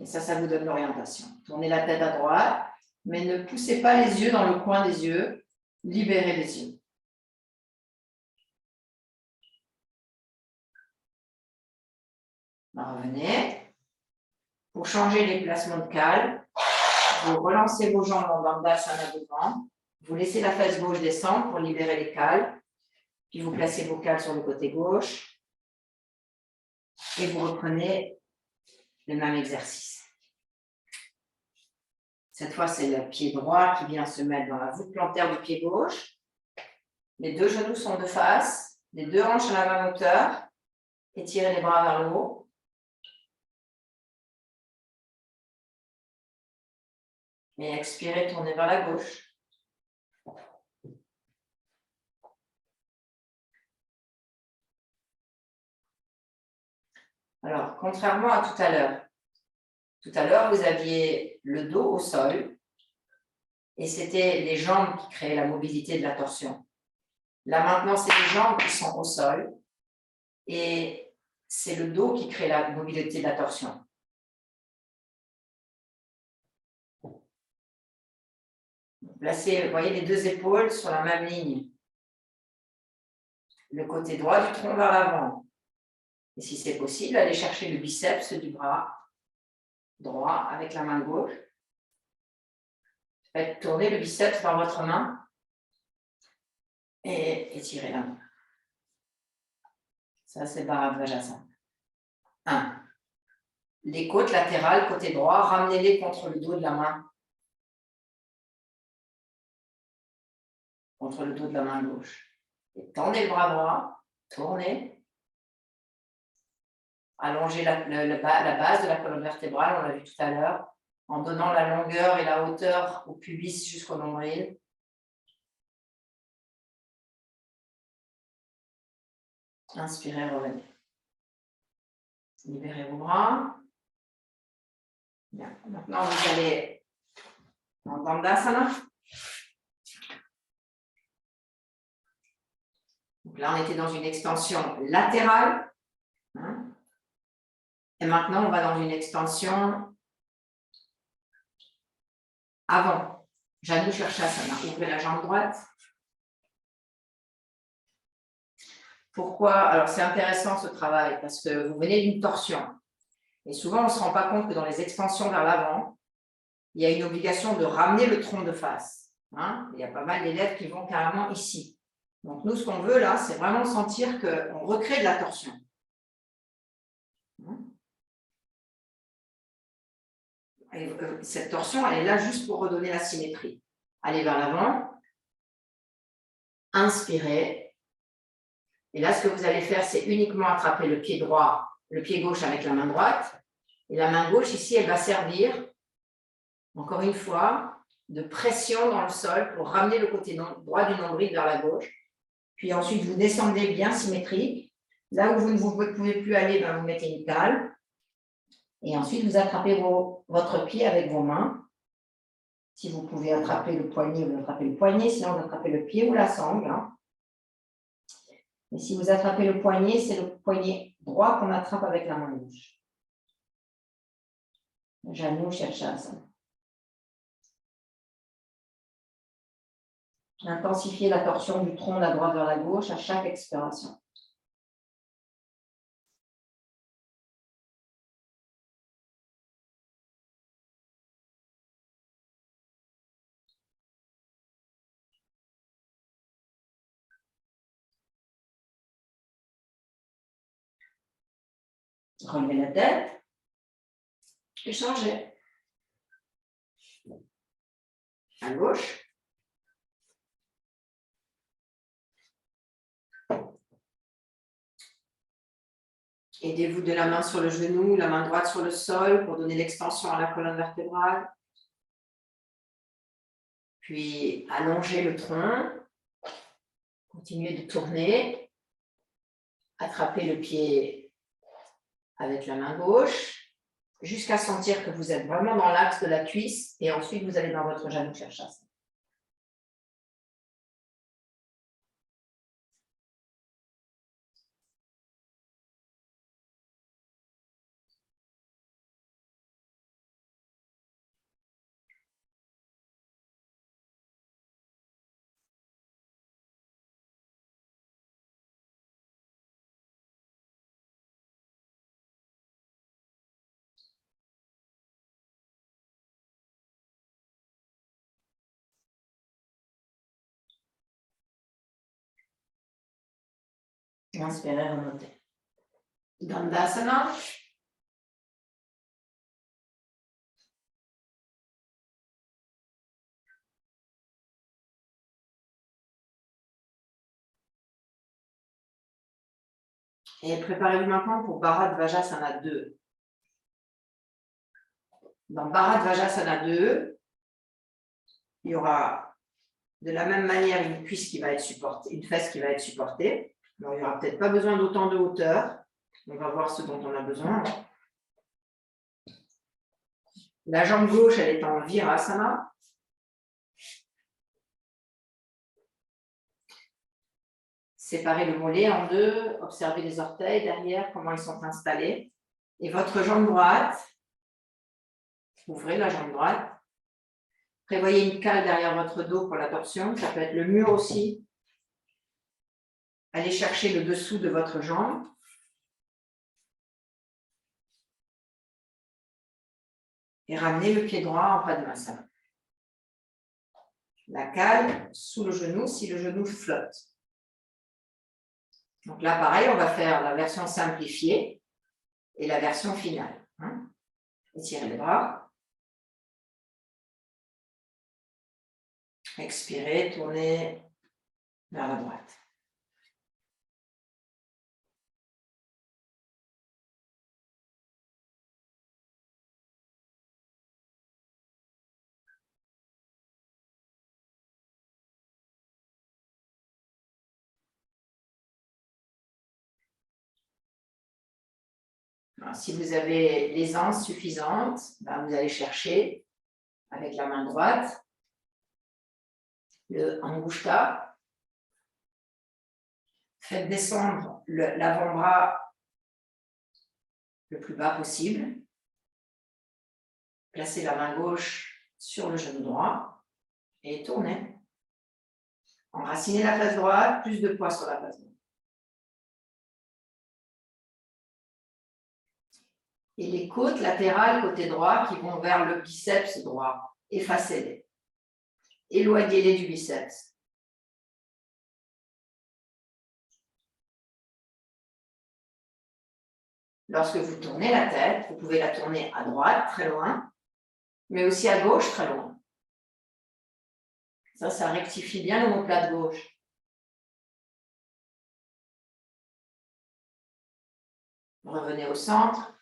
Et ça vous donne l'orientation. Tournez la tête à droite, mais ne poussez pas les yeux dans le coin des yeux. Libérez les yeux. Revenez. Pour changer les placements de cale, vous relancez vos jambes en Dandasana devant. Vous laissez la face gauche descendre pour libérer les cales. Puis vous placez vos cales sur le côté gauche. Et vous reprenez le même exercice. Cette fois, c'est le pied droit qui vient se mettre dans la voûte plantaire du pied gauche. Les 2 genoux sont de face, les 2 hanches à la même hauteur. Étirez les bras vers le haut. Et expirez, tournez vers la gauche. Alors, contrairement à tout à l'heure, vous aviez le dos au sol et c'était les jambes qui créaient la mobilité de la torsion. Là, maintenant, c'est les jambes qui sont au sol et c'est le dos qui crée la mobilité de la torsion. Placez, vous voyez, les 2 épaules sur la même ligne. Le côté droit du tronc vers l'avant. Et si c'est possible, allez chercher le biceps du bras droit avec la main gauche. Faites tourner le biceps dans votre main et étirez la main. Ça, c'est Bharadvajasana. 1. Les côtes latérales, côté droit, ramenez-les contre le dos de la main. Contre le dos de la main gauche. Et tendez le bras droit, tournez. Allongez la base de la colonne vertébrale, on l'a vu tout à l'heure, en donnant la longueur et la hauteur au pubis jusqu'au nombril. Inspirez, revenez. Libérez vos bras. Bien. Maintenant, vous allez en Dandasana. Donc là, on était dans une extension latérale. Hein. Et maintenant, on va dans une extension avant. Janu Shirshasana. Ouvrez la jambe droite. Pourquoi? Alors, c'est intéressant ce travail parce que vous venez d'une torsion. Et souvent, on ne se rend pas compte que dans les extensions vers l'avant, il y a une obligation de ramener le tronc de face. Hein. Il y a pas mal d'élèves qui vont carrément ici. Donc, nous, ce qu'on veut là, c'est vraiment sentir qu'on recrée de la torsion. Et cette torsion, elle est là juste pour redonner la symétrie. Allez vers l'avant. Inspirez. Et là, ce que vous allez faire, c'est uniquement attraper le pied droit, le pied gauche avec la main droite. Et la main gauche, ici, elle va servir, encore une fois, de pression dans le sol pour ramener le côté droit du nombril vers la gauche. Puis ensuite, vous descendez bien symétrique. Là où vous ne pouvez plus aller, ben, vous mettez une cale. Et ensuite, vous attrapez votre pied avec vos mains. Si vous pouvez attraper le poignet, vous attrapez le poignet. Sinon, vous attrapez le pied ou la sangle. Hein. Et si vous attrapez le poignet, c'est le poignet droit qu'on attrape avec la main gauche. Janu Shirshasana. Intensifiez la torsion du tronc de la droite vers la gauche à chaque expiration. Relevez la tête et changez. À gauche. Aidez-vous de la main sur le genou, la main droite sur le sol pour donner l'extension à la colonne vertébrale. Puis allongez le tronc. Continuez de tourner. Attrapez le pied avec la main gauche jusqu'à sentir que vous êtes vraiment dans l'axe de la cuisse et ensuite vous allez dans votre Janu Shirshasana. Inspirez, remontez. Dandasana. Et préparez-vous maintenant pour Bharadvajasana 2. Dans Bharadvajasana 2, il y aura de la même manière une cuisse qui va être supportée, une fesse qui va être supportée. Alors, il n'y aura peut-être pas besoin d'autant de hauteur. On va voir ce dont on a besoin. La jambe gauche, elle est en Virasana. Séparez le mollet en deux. Observez les orteils derrière, comment ils sont installés. Et votre jambe droite, ouvrez la jambe droite. Prévoyez une cale derrière votre dos pour la torsion. Ça peut être le mur aussi. Allez chercher le dessous de votre jambe. Et ramenez le pied droit en Padmasana. la cale sous le genou si le genou flotte. Donc là, pareil, on va faire la version simplifiée et la version finale. Étirez les bras. Expirez, tournez vers la droite. Alors, si vous avez l'aisance suffisante, ben vous allez chercher avec la main droite le angushta. Faites descendre l'avant-bras le plus bas possible. Placez la main gauche sur le genou droit et tournez. Enracinez la face droite, plus de poids sur la face droite. Et les côtes latérales côté droit qui vont vers le biceps droit, effacez-les. Éloignez-les du biceps. Lorsque vous tournez la tête, vous pouvez la tourner à droite, très loin, mais aussi à gauche, très loin. Ça rectifie bien l'omoplate gauche. Revenez au centre.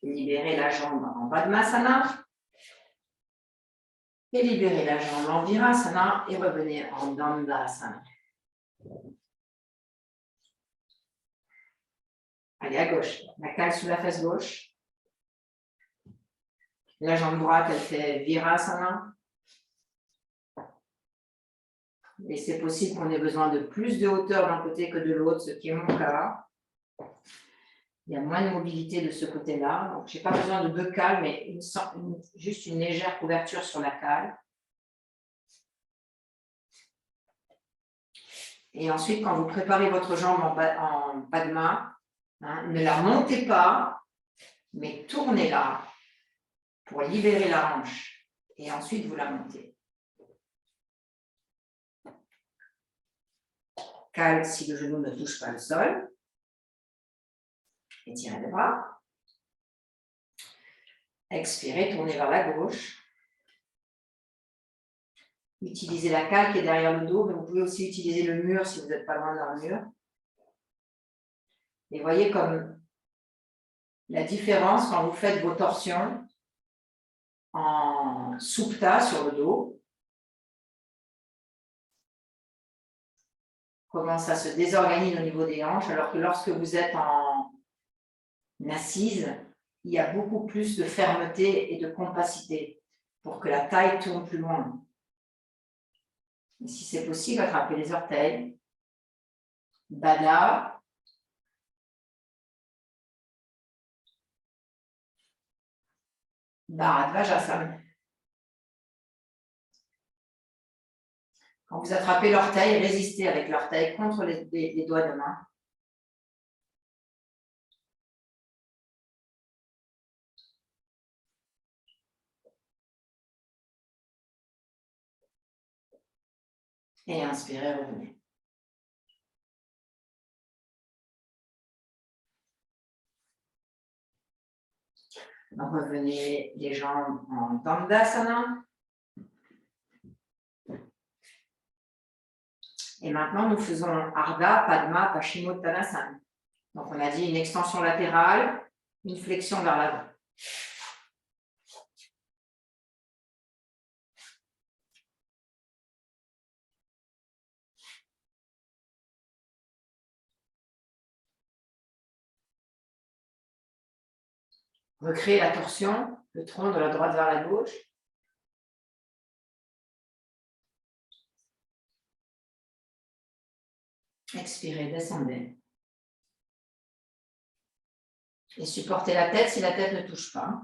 Libérez la jambe en Padmasana. Et libérez la jambe en Virasana et revenez en Dandasana. Allez, à gauche. La cale sous la fesse gauche. La jambe droite, elle fait Virasana. Et c'est possible qu'on ait besoin de plus de hauteur d'un côté que de l'autre, ce qui est mon cas. Il y a moins de mobilité de ce côté-là. Donc, je n'ai pas besoin de deux cales, mais juste une légère couverture sur la cale. Et ensuite, quand vous préparez votre jambe en Padma, ne la montez pas, mais tournez-la pour libérer la hanche. Et ensuite, vous la montez. Cale si le genou ne touche pas le sol. Étirez les bras. Expirez, tournez vers la gauche. Utilisez la cale qui est derrière le dos, mais vous pouvez aussi utiliser le mur si vous n'êtes pas loin d'un mur. Et voyez comme la différence quand vous faites vos torsions en supta sur le dos. Comment ça se désorganise au niveau des hanches, alors que lorsque vous êtes en assise, il y a beaucoup plus de fermeté et de compacité pour que la taille tourne plus loin. Et si c'est possible, attrapez les orteils. Baddha. Bharadvajasana. Quand vous attrapez l'orteil, résistez avec l'orteil contre les doigts de main. Et inspirez, revenez. Revenez les jambes en Dandasana. Et maintenant, nous faisons Ardha, Padma, Paschimottanasana. Donc, on a dit une extension latérale, une flexion vers l'avant. Recréez la torsion, le tronc de la droite vers la gauche. Expirez, descendez. Et supportez la tête si la tête ne touche pas.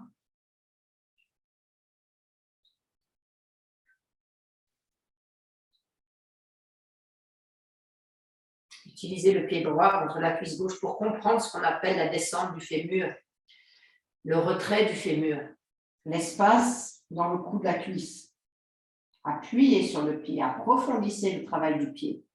Utilisez le pied droit contre la cuisse gauche pour comprendre ce qu'on appelle la descente du fémur, le retrait du fémur, l'espace dans le cou de la cuisse. Appuyez sur le pied, approfondissez le travail du pied.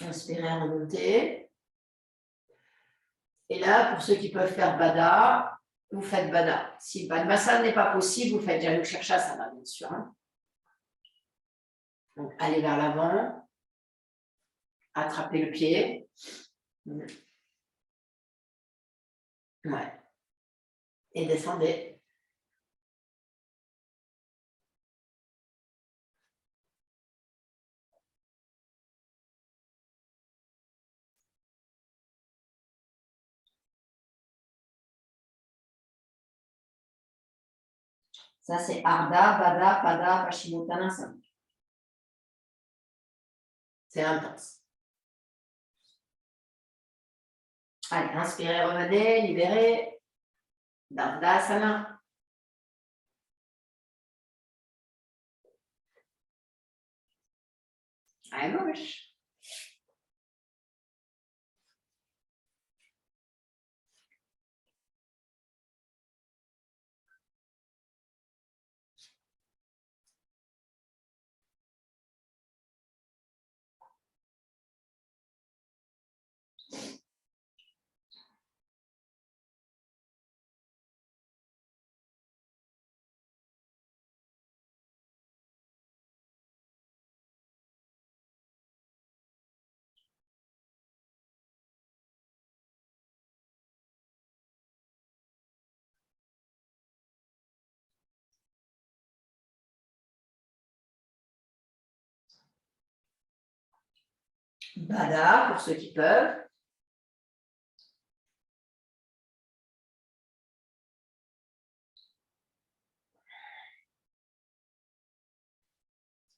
Inspirez, remontez. Et là, pour ceux qui peuvent faire Bada, vous faites Bada. Si Padmasana n'est pas possible, vous faites Januksharsana, bien sûr. Hein. Donc, allez vers l'avant. Attrapez le pied. Ouais. Et descendez. Ça, c'est Ardha, Bada, Pada, Paschimottanasana. C'est intense. Allez, inspirez, revenez, libérez. Dandasana. À gauche. Bada, pour ceux qui peuvent.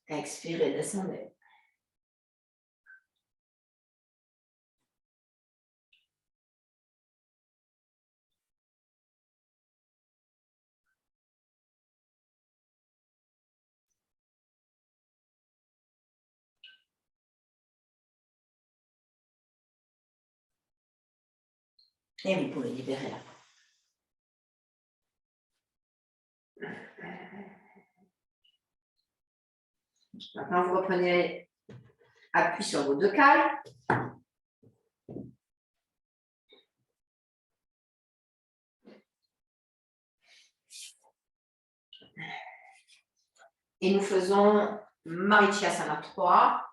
Expirez, descendez. Et vous pouvez libérer la main. Maintenant, vous reprenez appui sur vos deux cales. Et nous faisons Marichyasana 3.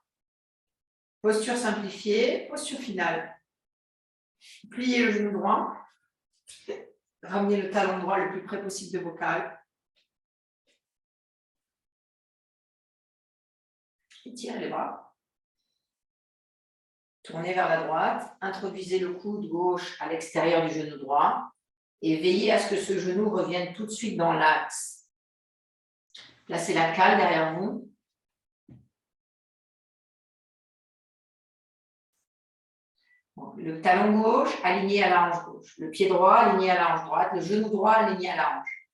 Posture simplifiée, posture finale. Pliez le genou droit. Ramenez le talon droit le plus près possible de vos cales. Étirez les bras. Tournez vers la droite. Introduisez le coude gauche à l'extérieur du genou droit. Et veillez à ce que ce genou revienne tout de suite dans l'axe. Placez la cale derrière vous. Le talon gauche aligné à la hanche gauche. Le pied droit aligné à la hanche droite. Le genou droit aligné à la hanche.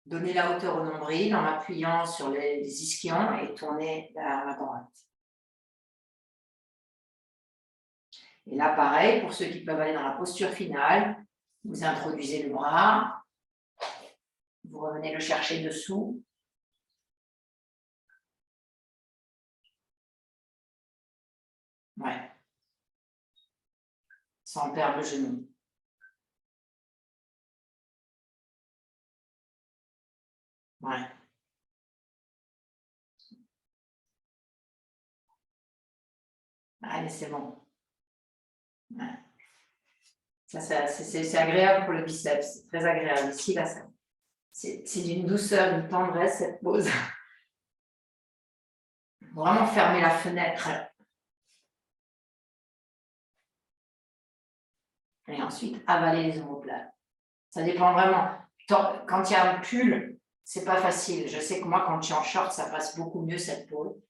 Donnez la hauteur au nombril en appuyant sur les ischions et tournez vers la droite. Et là, pareil, pour ceux qui peuvent aller dans la posture finale, vous introduisez le bras, vous revenez le chercher dessous. Ouais. Sans perdre le genou. Ouais. Allez, c'est bon. Ouais. Ça, c'est agréable pour le biceps, c'est très agréable. Ici, là, c'est d'une douceur, d'une tendresse, cette pose. Vraiment fermer la fenêtre. Et ensuite, avaler les omoplates. Ça dépend vraiment. Quand il y a un pull, c'est pas facile. Je sais que moi, quand je suis en short, ça passe beaucoup mieux cette pose.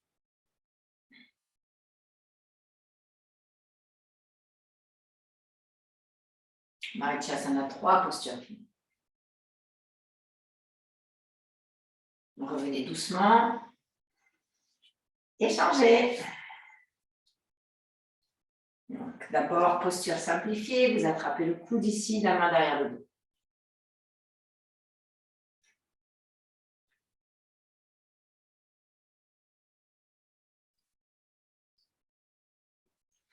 Marichasana 3, posture fine. Revenez doucement. Échangez. D'abord, posture simplifiée. Vous attrapez le coude ici, la main derrière le dos.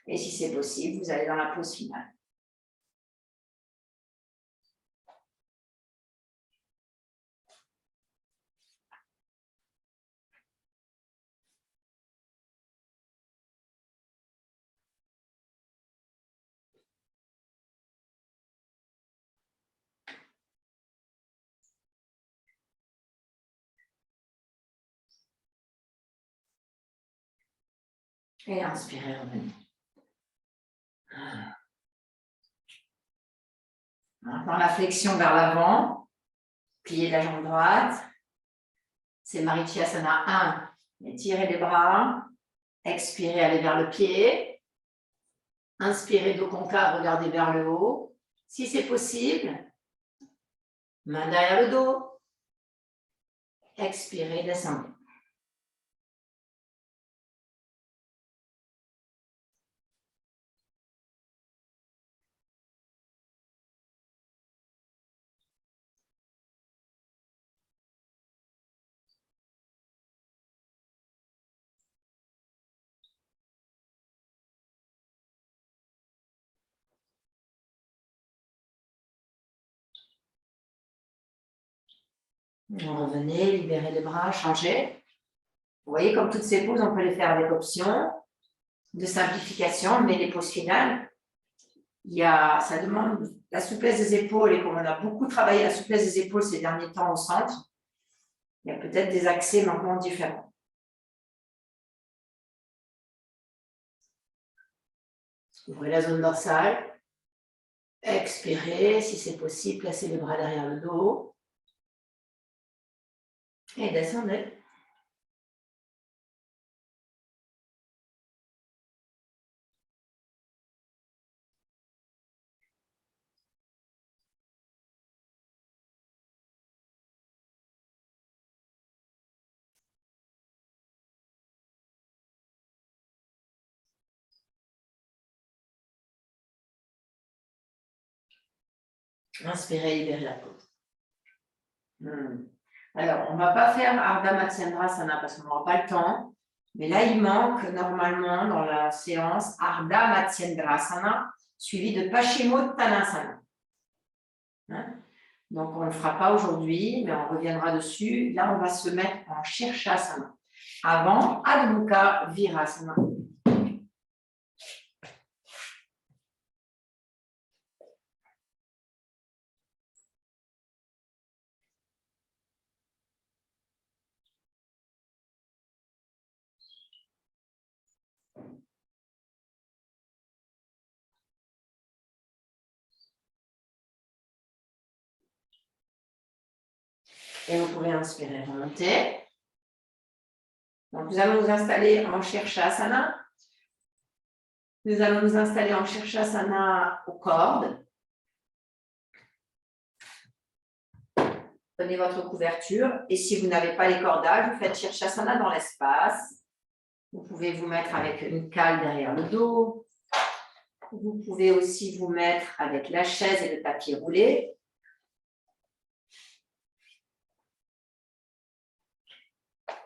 Et si c'est possible, vous allez dans la pause finale. Et inspirez, revenez. Maintenant, la flexion vers l'avant. Pliez la jambe droite. C'est Marichasana 1. Étirez les bras. Expirez, allez vers le pied. Inspirez, dos concave, regardez vers le haut. Si c'est possible, main derrière le dos. Expirez, descendez. Revenez, libérez les bras, changez. Vous voyez, comme toutes ces pauses, on peut les faire avec option de simplification, mais les pauses finales, ça demande la souplesse des épaules, et comme on a beaucoup travaillé la souplesse des épaules ces derniers temps au centre, il y a peut-être des accès maintenant différents. Ouvrez la zone dorsale. Expirez, si c'est possible, placez les bras derrière le dos. Et descendez. Inspirez, libérez la pause. Alors, on ne va pas faire Ardha Matsyendrasana parce qu'on n'aura pas le temps. Mais là, il manque normalement dans la séance Ardha Matsyendrasana suivi de Paschimottanasana. Donc, on ne le fera pas aujourd'hui, mais on reviendra dessus. Là, on va se mettre en Shirshasana. Avant, Adho Mukha Virasana. Et vous pouvez inspirer, remonter. Donc, nous allons nous installer en Shirshasana. Nous allons nous installer en Shirshasana aux cordes. Prenez votre couverture. Et si vous n'avez pas les cordages, vous faites Shirshasana dans l'espace. Vous pouvez vous mettre avec une cale derrière le dos. Vous pouvez aussi vous mettre avec la chaise et le tapis roulé.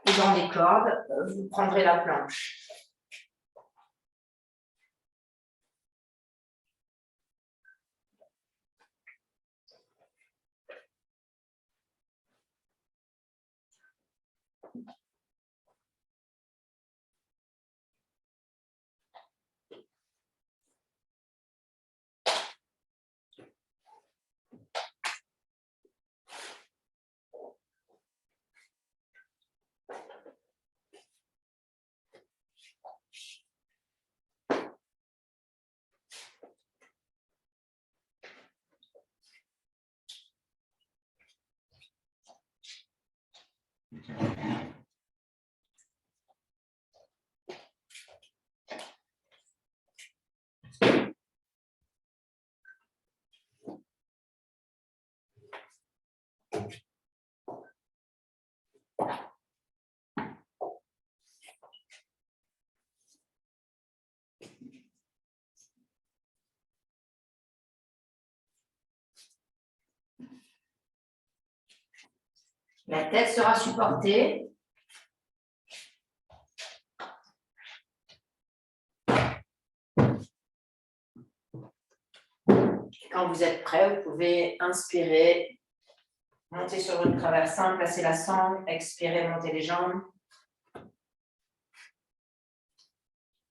Et dans les cordes, vous prendrez la planche. La tête sera supportée. Quand vous êtes prêt, vous pouvez inspirer, monter sur votre traversin, placer la sangle, expirer, monter les jambes.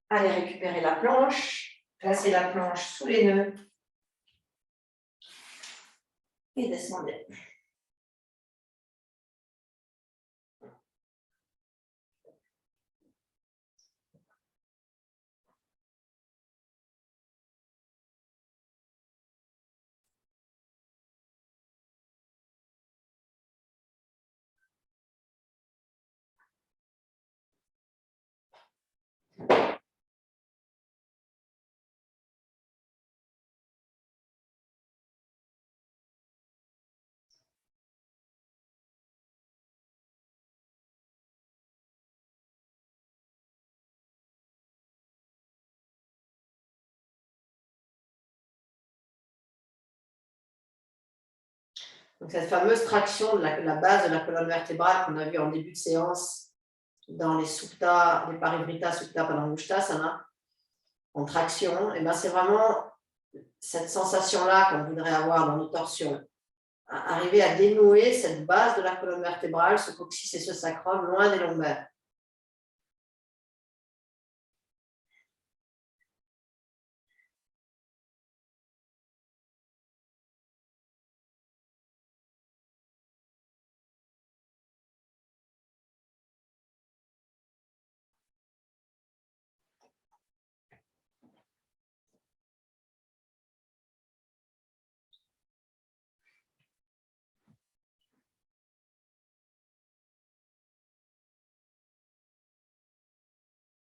Allez récupérer la planche, placez la planche sous les nœuds et descendez. Donc, cette fameuse traction de la base de la colonne vertébrale qu'on a vue en début de séance dans les supta, les parivrita, supta, padangusthasana, en traction, et ben c'est vraiment cette sensation-là qu'on voudrait avoir dans nos torsions. Arriver à dénouer cette base de la colonne vertébrale, ce coccyx et ce sacrum, loin des lombaires.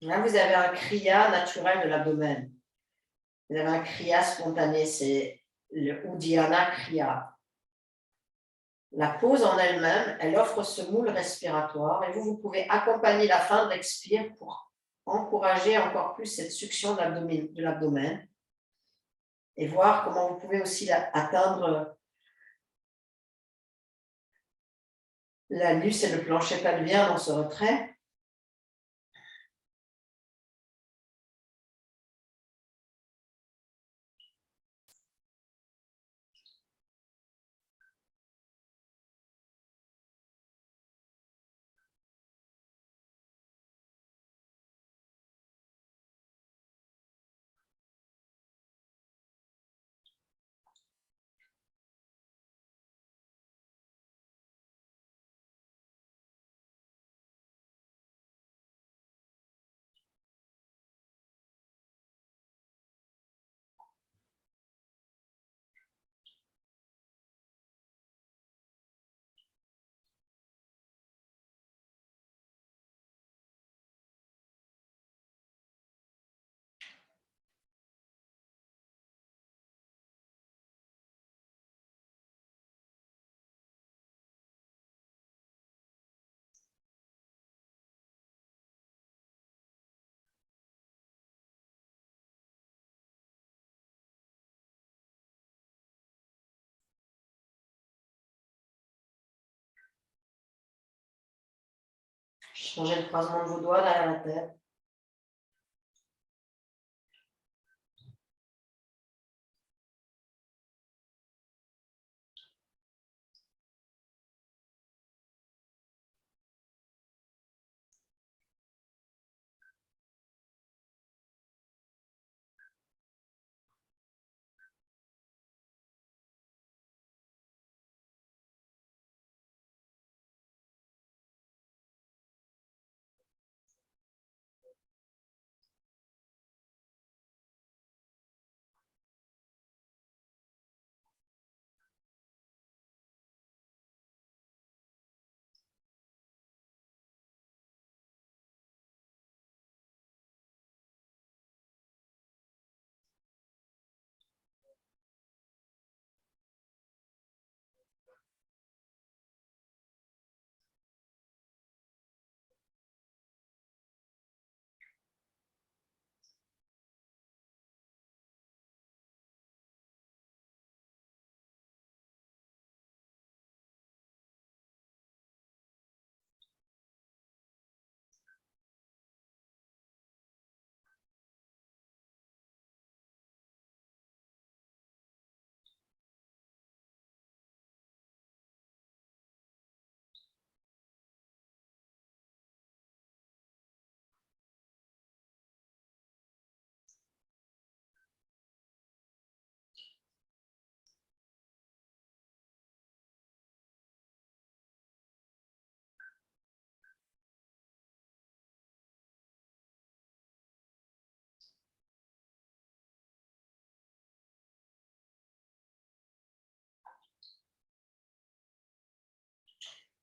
Là, vous avez un kriya naturel de l'abdomen. Vous avez un kriya spontané, c'est le Uddiyana Kriya. La pose en elle-même, elle offre ce moule respiratoire et vous pouvez accompagner la fin de l'expire pour encourager encore plus cette succion de l'abdomen et voir comment vous pouvez aussi atteindre l'anus et le plancher pelvien dans ce retrait. Changez le croisement de vos doigts derrière la tête.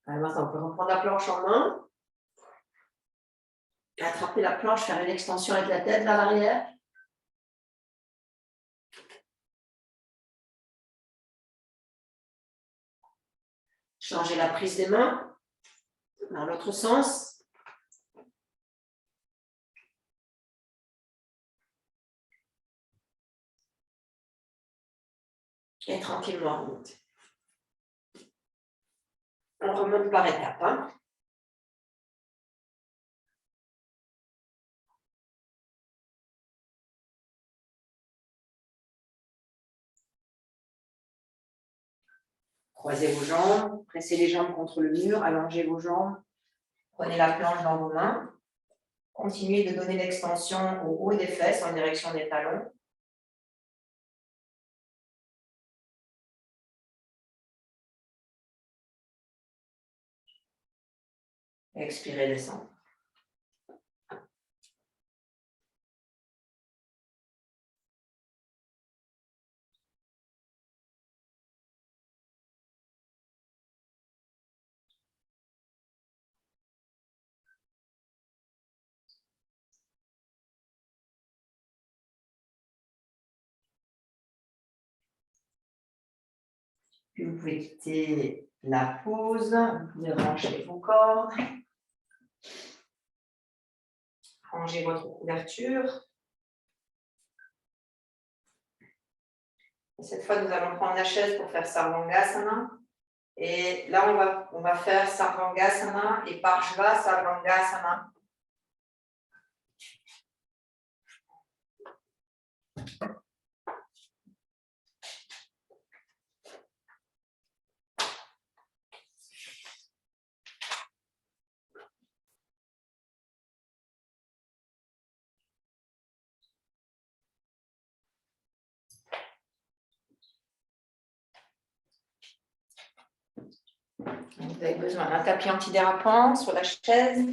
Alors maintenant, on peut reprendre la planche en main. Attraper la planche, faire une extension avec la tête vers l'arrière. Changer la prise des mains dans l'autre sens. Et tranquillement remonter. On remonte par étapes. Hein. Croisez vos jambes, pressez les jambes contre le mur, allongez vos jambes. Prenez la planche dans vos mains. Continuez de donner l'extension au haut des fesses en direction des talons. Expirez, descendre. Puis vous pouvez quitter la pause, vous pouvez ranger vos cordes, ranger votre couverture. Et cette fois, nous allons prendre la chaise pour faire Sarvangasana. Et là, on va faire Sarvangasana et Parshva Sarvangasana. Vous avez besoin d'un tapis antidérapant sur la chaise.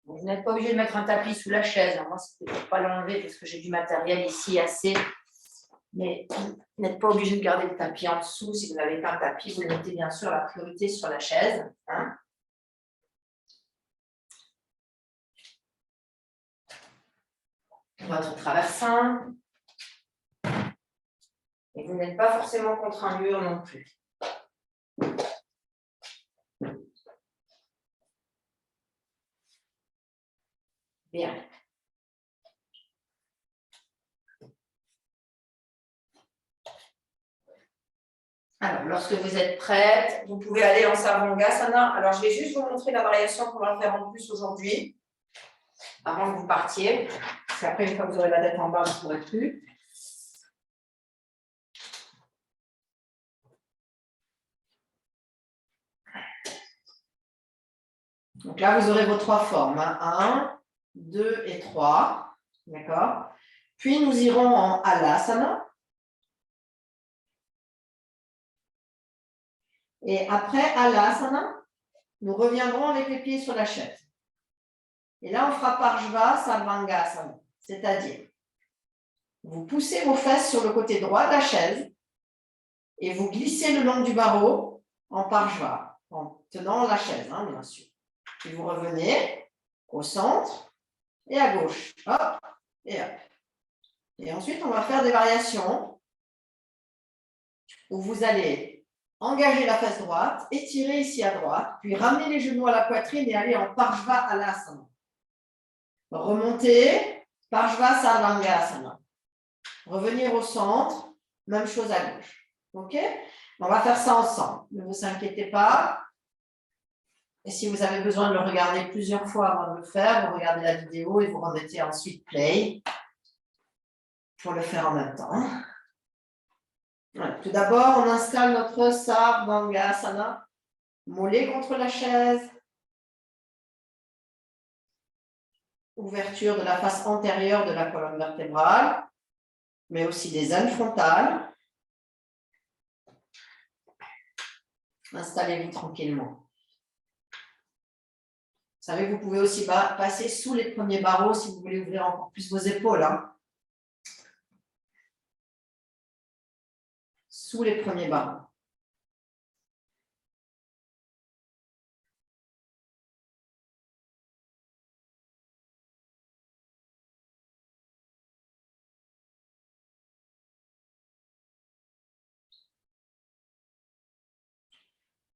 Vous n'êtes pas obligé de mettre un tapis sous la chaise. Moi, c'était pour ne pas l'enlever parce que j'ai du matériel ici assez. Mais vous n'êtes pas obligé de garder le tapis en dessous. Si vous n'avez qu'un tapis, vous mettez bien sûr la priorité sur la chaise. Hein. Votre traversin. Et vous n'êtes pas forcément contre un mur non plus. Bien. Alors, lorsque vous êtes prête, vous pouvez aller en Sarvangasana. Alors, je vais juste vous montrer la variation qu'on va faire en plus aujourd'hui, avant que vous partiez. Parce qu'après, une fois que vous aurez la tête en bas, vous ne pourrez plus. Donc là, vous aurez vos trois formes. 1, 2 et 3. D'accord? Puis, nous irons en Halasana. Et après Halasana, nous reviendrons avec les pieds sur la chaise. Et là, on fera Parshva Sarvangasana. C'est-à-dire, vous poussez vos fesses sur le côté droit de la chaise et vous glissez le long du barreau en Parshva, en tenant la chaise, hein, bien sûr. Puis vous revenez au centre et à gauche. Hop et hop. Et ensuite, on va faire des variations où vous allez engager la fesse droite, étirer ici à droite, puis ramener les genoux à la poitrine et aller en Parshva Halasana. Remonter, Parshva Sarvangasana. Revenir au centre, même chose à gauche. OK? On va faire ça ensemble. Ne vous inquiétez pas. Et si vous avez besoin de le regarder plusieurs fois avant de le faire, vous regardez la vidéo et vous remettez ensuite play pour le faire en même temps. Voilà. Tout d'abord, on installe notre Sarvangasana. Mollet contre la chaise. Ouverture de la face antérieure de la colonne vertébrale, mais aussi des aines frontales. Installez-vous tranquillement. Vous savez, vous pouvez aussi passer sous les premiers barreaux si vous voulez ouvrir encore plus vos épaules. Hein. Sous les premiers barreaux.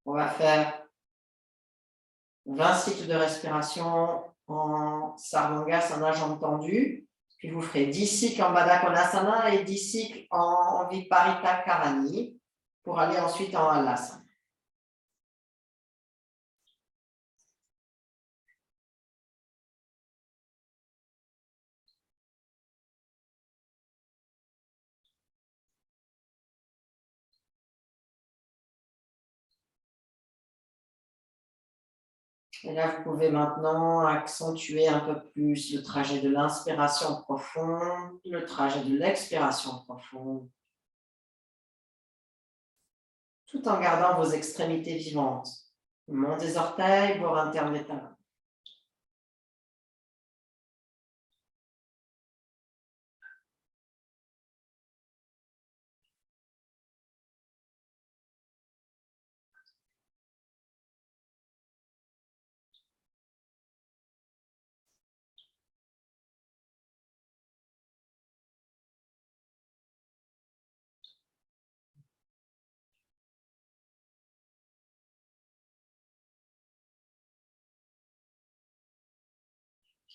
On va faire 20 cycles de respiration en Sarvangasana, jambes tendues. Puis vous ferez 10 cycles en Baddha Konasana et 10 cycles en Viparita Karani pour aller ensuite en Halasana. Et là, vous pouvez maintenant accentuer un peu plus le trajet de l'inspiration profonde, le trajet de l'expiration profonde, tout en gardant vos extrémités vivantes. Le mont des orteils, bord interne des talons.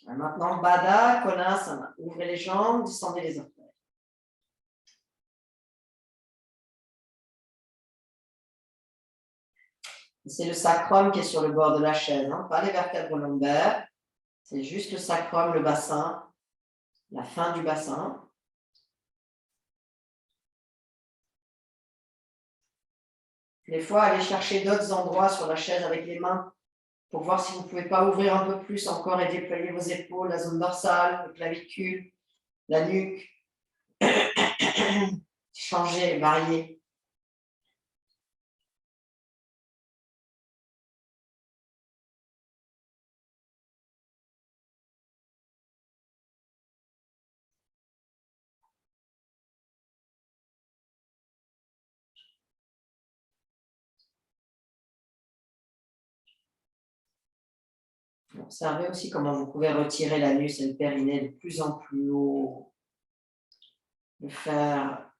Maintenant, Baddha Konasana. Ouvrez les jambes, descendez les orteils. C'est le sacrum qui est sur le bord de la chaise, hein, pas les vertèbres lombaires. C'est juste le sacrum, le bassin, la fin du bassin. Des fois, allez chercher d'autres endroits sur la chaise avec les mains pour voir si vous ne pouvez pas ouvrir un peu plus encore et déployer vos épaules, la zone dorsale, le clavicule, la nuque. Changer, varier. Observez aussi comment vous pouvez retirer l'anus et le périnée de plus en plus haut. Le faire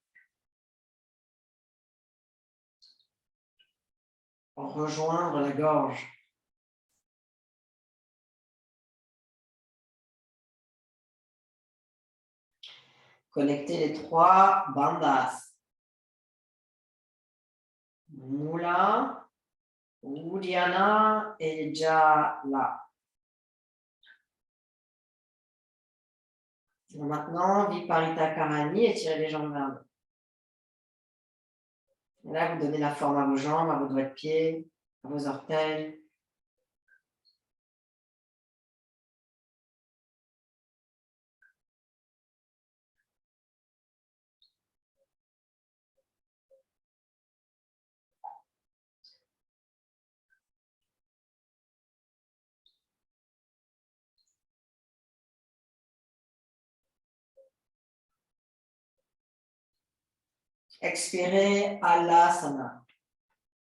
rejoindre la gorge. Connectez les trois bandhas. Mula, Uddiyana et Jala. Maintenant, Viparita Karani, étirez les jambes vers le haut. Et là, vous donnez la forme à vos jambes, à vos doigts de pied, à vos orteils. Expirez, Halasana.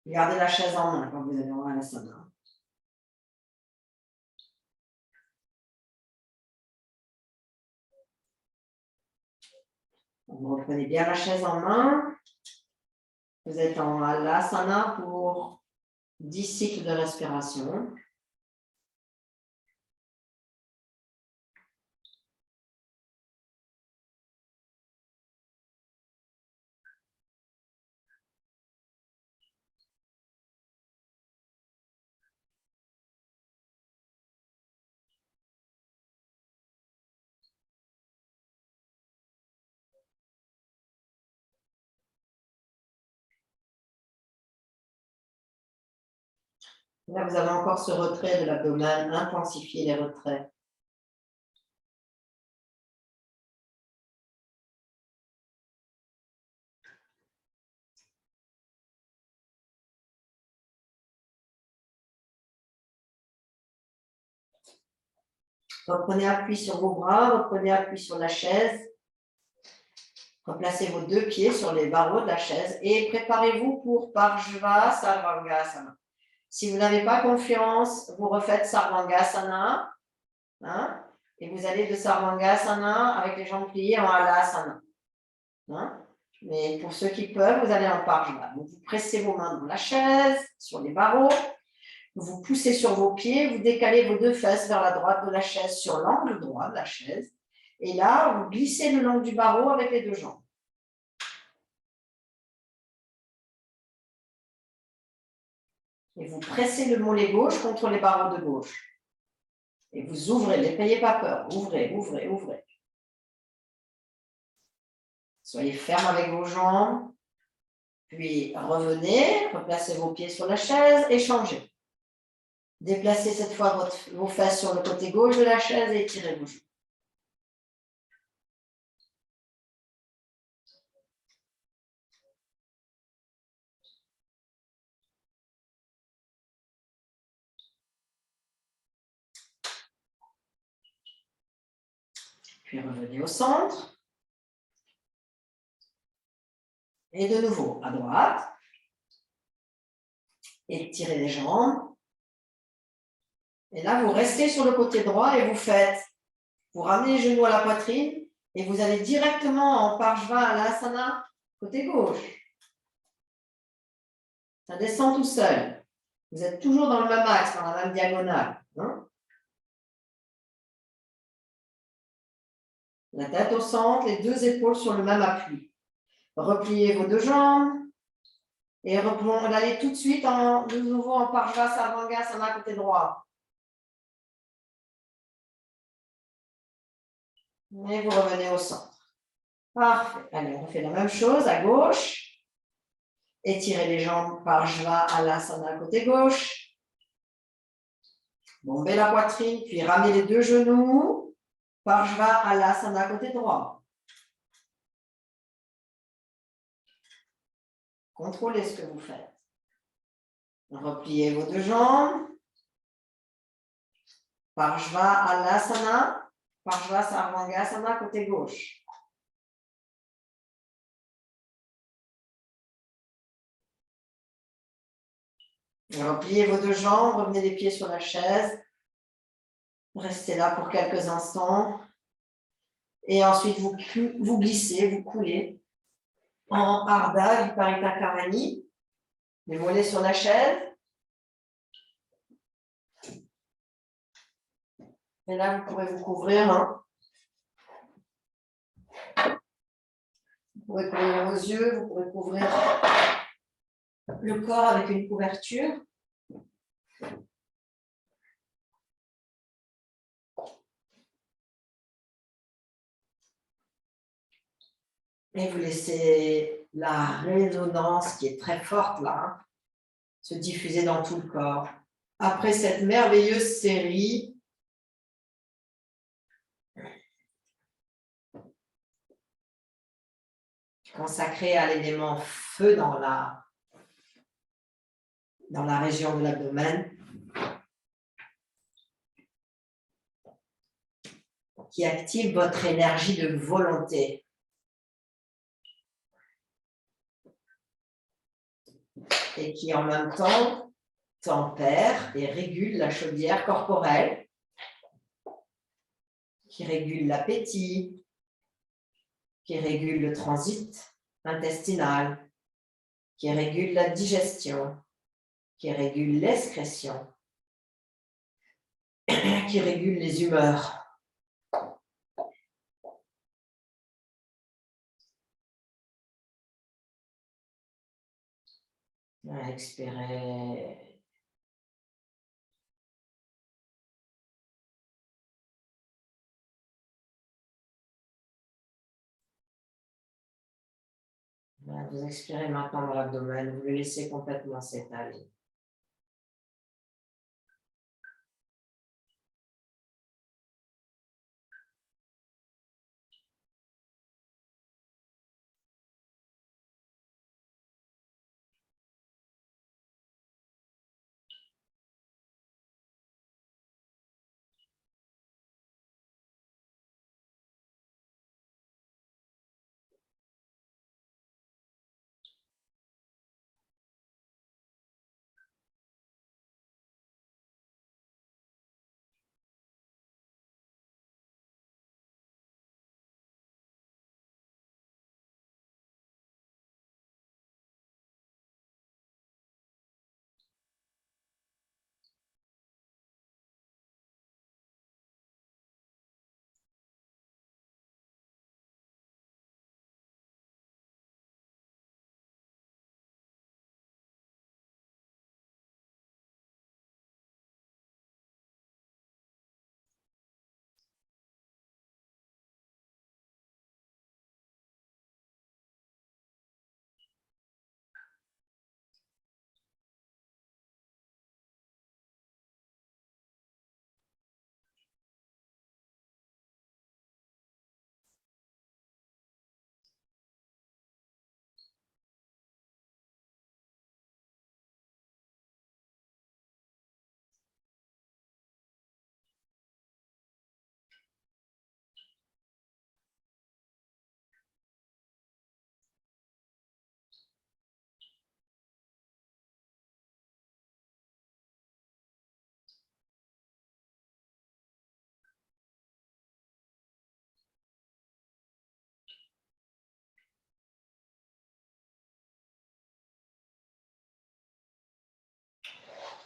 Gardez la chaise en main quand vous allez en Halasana. Vous reprenez bien la chaise en main. Vous êtes en Halasana pour 10 cycles de respiration. Là, vous avez encore ce retrait de l'abdomen. Intensifiez les retraits. Reprenez appui sur vos bras, reprenez appui sur la chaise. Replacez vos deux pieds sur les barreaux de la chaise et préparez-vous pour Parshva Sarvangasana. Si vous n'avez pas confiance, vous refaites Sarvangasana. Hein, et vous allez de Sarvangasana avec les jambes pliées en Halasana. Hein, mais pour ceux qui peuvent, vous allez en Parshva. Donc, vous pressez vos mains dans la chaise, sur les barreaux. Vous poussez sur vos pieds, vous décalez vos deux fesses vers la droite de la chaise sur l'angle droit de la chaise. Et là, vous glissez le long du barreau avec les deux jambes. Et vous pressez le mollet gauche contre les barreaux de gauche. Et vous ouvrez, n'ayez pas peur. Ouvrez, ouvrez, ouvrez. Soyez ferme avec vos jambes. Puis revenez, replacez vos pieds sur la chaise et changez. Déplacez cette fois vos fesses sur le côté gauche de la chaise et étirez vos genoux. Puis revenez au centre. Et de nouveau, à droite. Étirez les jambes. Et là, vous restez sur le côté droit et vous ramenez les genoux à la poitrine et vous allez directement en Parshva Halasana, côté gauche. Ça descend tout seul. Vous êtes toujours dans le même axe, dans la même diagonale. Hein? La tête au centre, les deux épaules sur le même appui. Repliez vos deux jambes et allez tout de suite de nouveau en Parshva Sarvangasana côté droit. Et vous revenez au centre. Parfait. Allez, on refait la même chose à gauche. Étirez les jambes Parshva Halasana côté gauche. Bombez la poitrine, puis ramenez les deux genoux. Parshva Halasana côté droit. Contrôlez ce que vous faites. Repliez vos deux jambes. Parshva Halasana. Parshva Sarvangasana côté gauche. Et repliez vos deux jambes, revenez les pieds sur la chaise. Restez là pour quelques instants. Et ensuite, vous glissez, vous coulez en Ardha Viparita Karani. Les mollets sur la chaise. Et là, vous pourrez vous couvrir. Hein. Vous pourrez couvrir vos yeux, vous pourrez couvrir le corps avec une couverture. Et vous laissez la résonance qui est très forte là, se diffuser dans tout le corps. Après cette merveilleuse série, consacrée à l'élément feu dans la région de l'abdomen, qui active votre énergie de volonté. Et qui en même temps tempère et régule la chaudière corporelle, qui régule l'appétit, qui régule le transit intestinal, qui régule la digestion, qui régule l'excrétion, qui régule les humeurs. Expirez. Vous expirez maintenant dans l'abdomen, vous le laissez complètement s'étaler.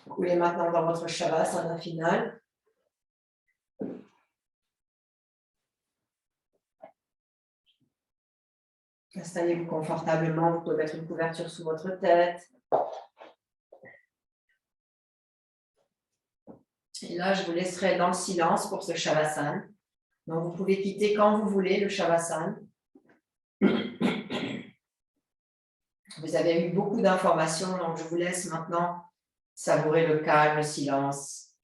Vous coulez maintenant dans votre Shavasana final. Installez-vous confortablement, vous pouvez mettre une couverture sous votre tête. Et là, je vous laisserai dans le silence pour ce Shavasana. Donc, vous pouvez quitter quand vous voulez le Shavasana. Vous avez eu beaucoup d'informations, donc je vous laisse maintenant savourer le calme, le silence,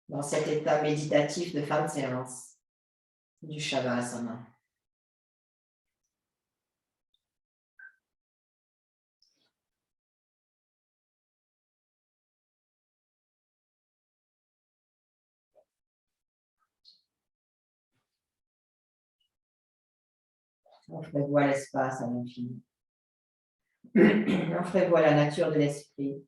dans cet état méditatif de fin de séance du Shavasana. Offrez-vous l'espace à l'infini. Offrez-vous la nature de l'esprit.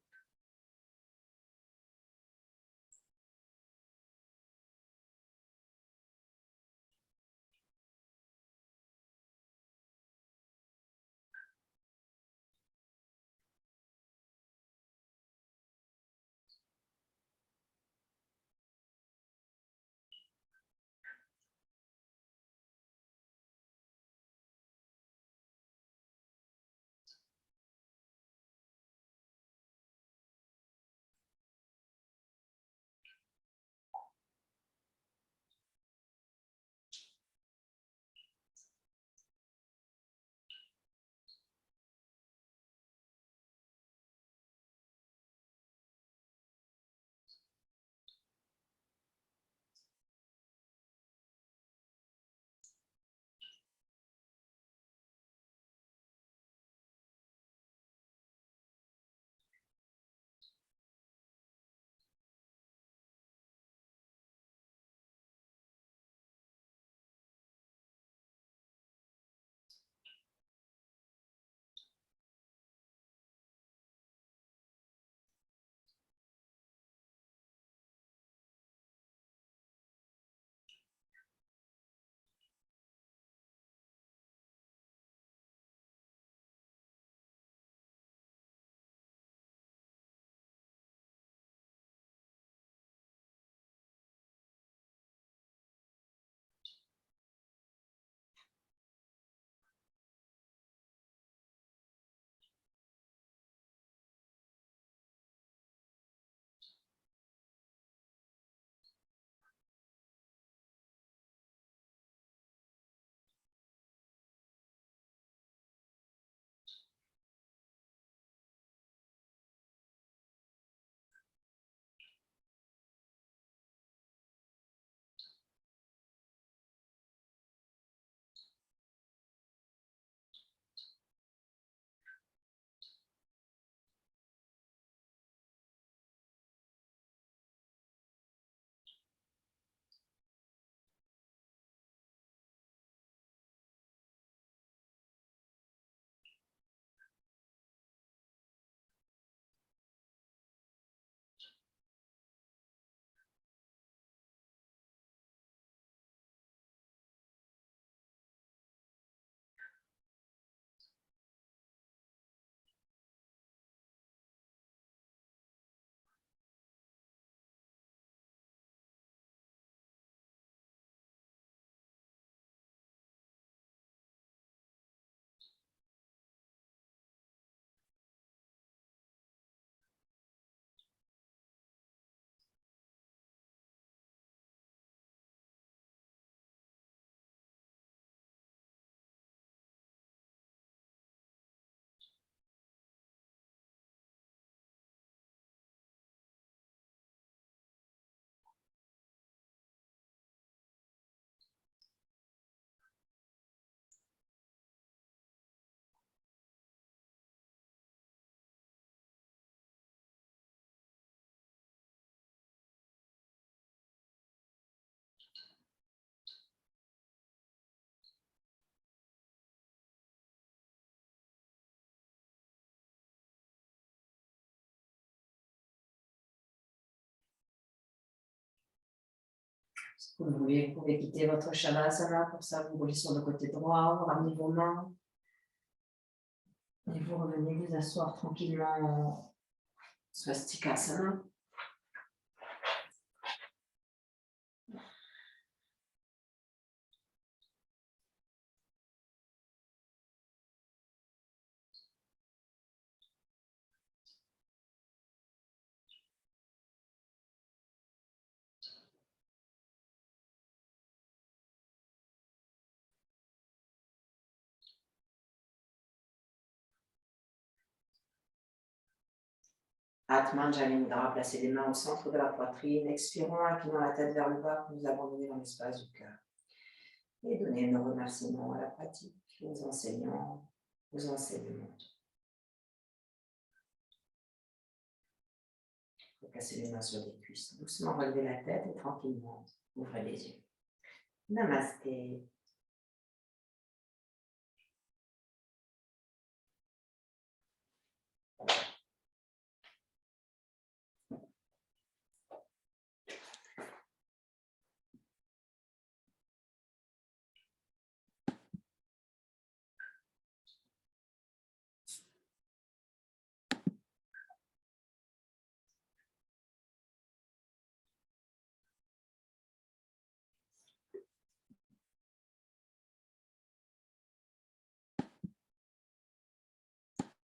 Si vous voulez, vous pouvez quitter votre Shavasana. Pour ça, vous roulez sur le côté droit, vous ramenez vos mains. Et vous revenez vous asseoir tranquillement Swastikasana. Atman Jalindra, placez les mains au centre de la poitrine, expirons, inclinant la tête vers le bas pour nous abandonner dans l'espace du cœur. Et donnez nos remerciements à la pratique, aux enseignants, aux enseignements. Placez les mains sur les cuisses, doucement relevez la tête et tranquillement ouvrez les yeux. Namasté.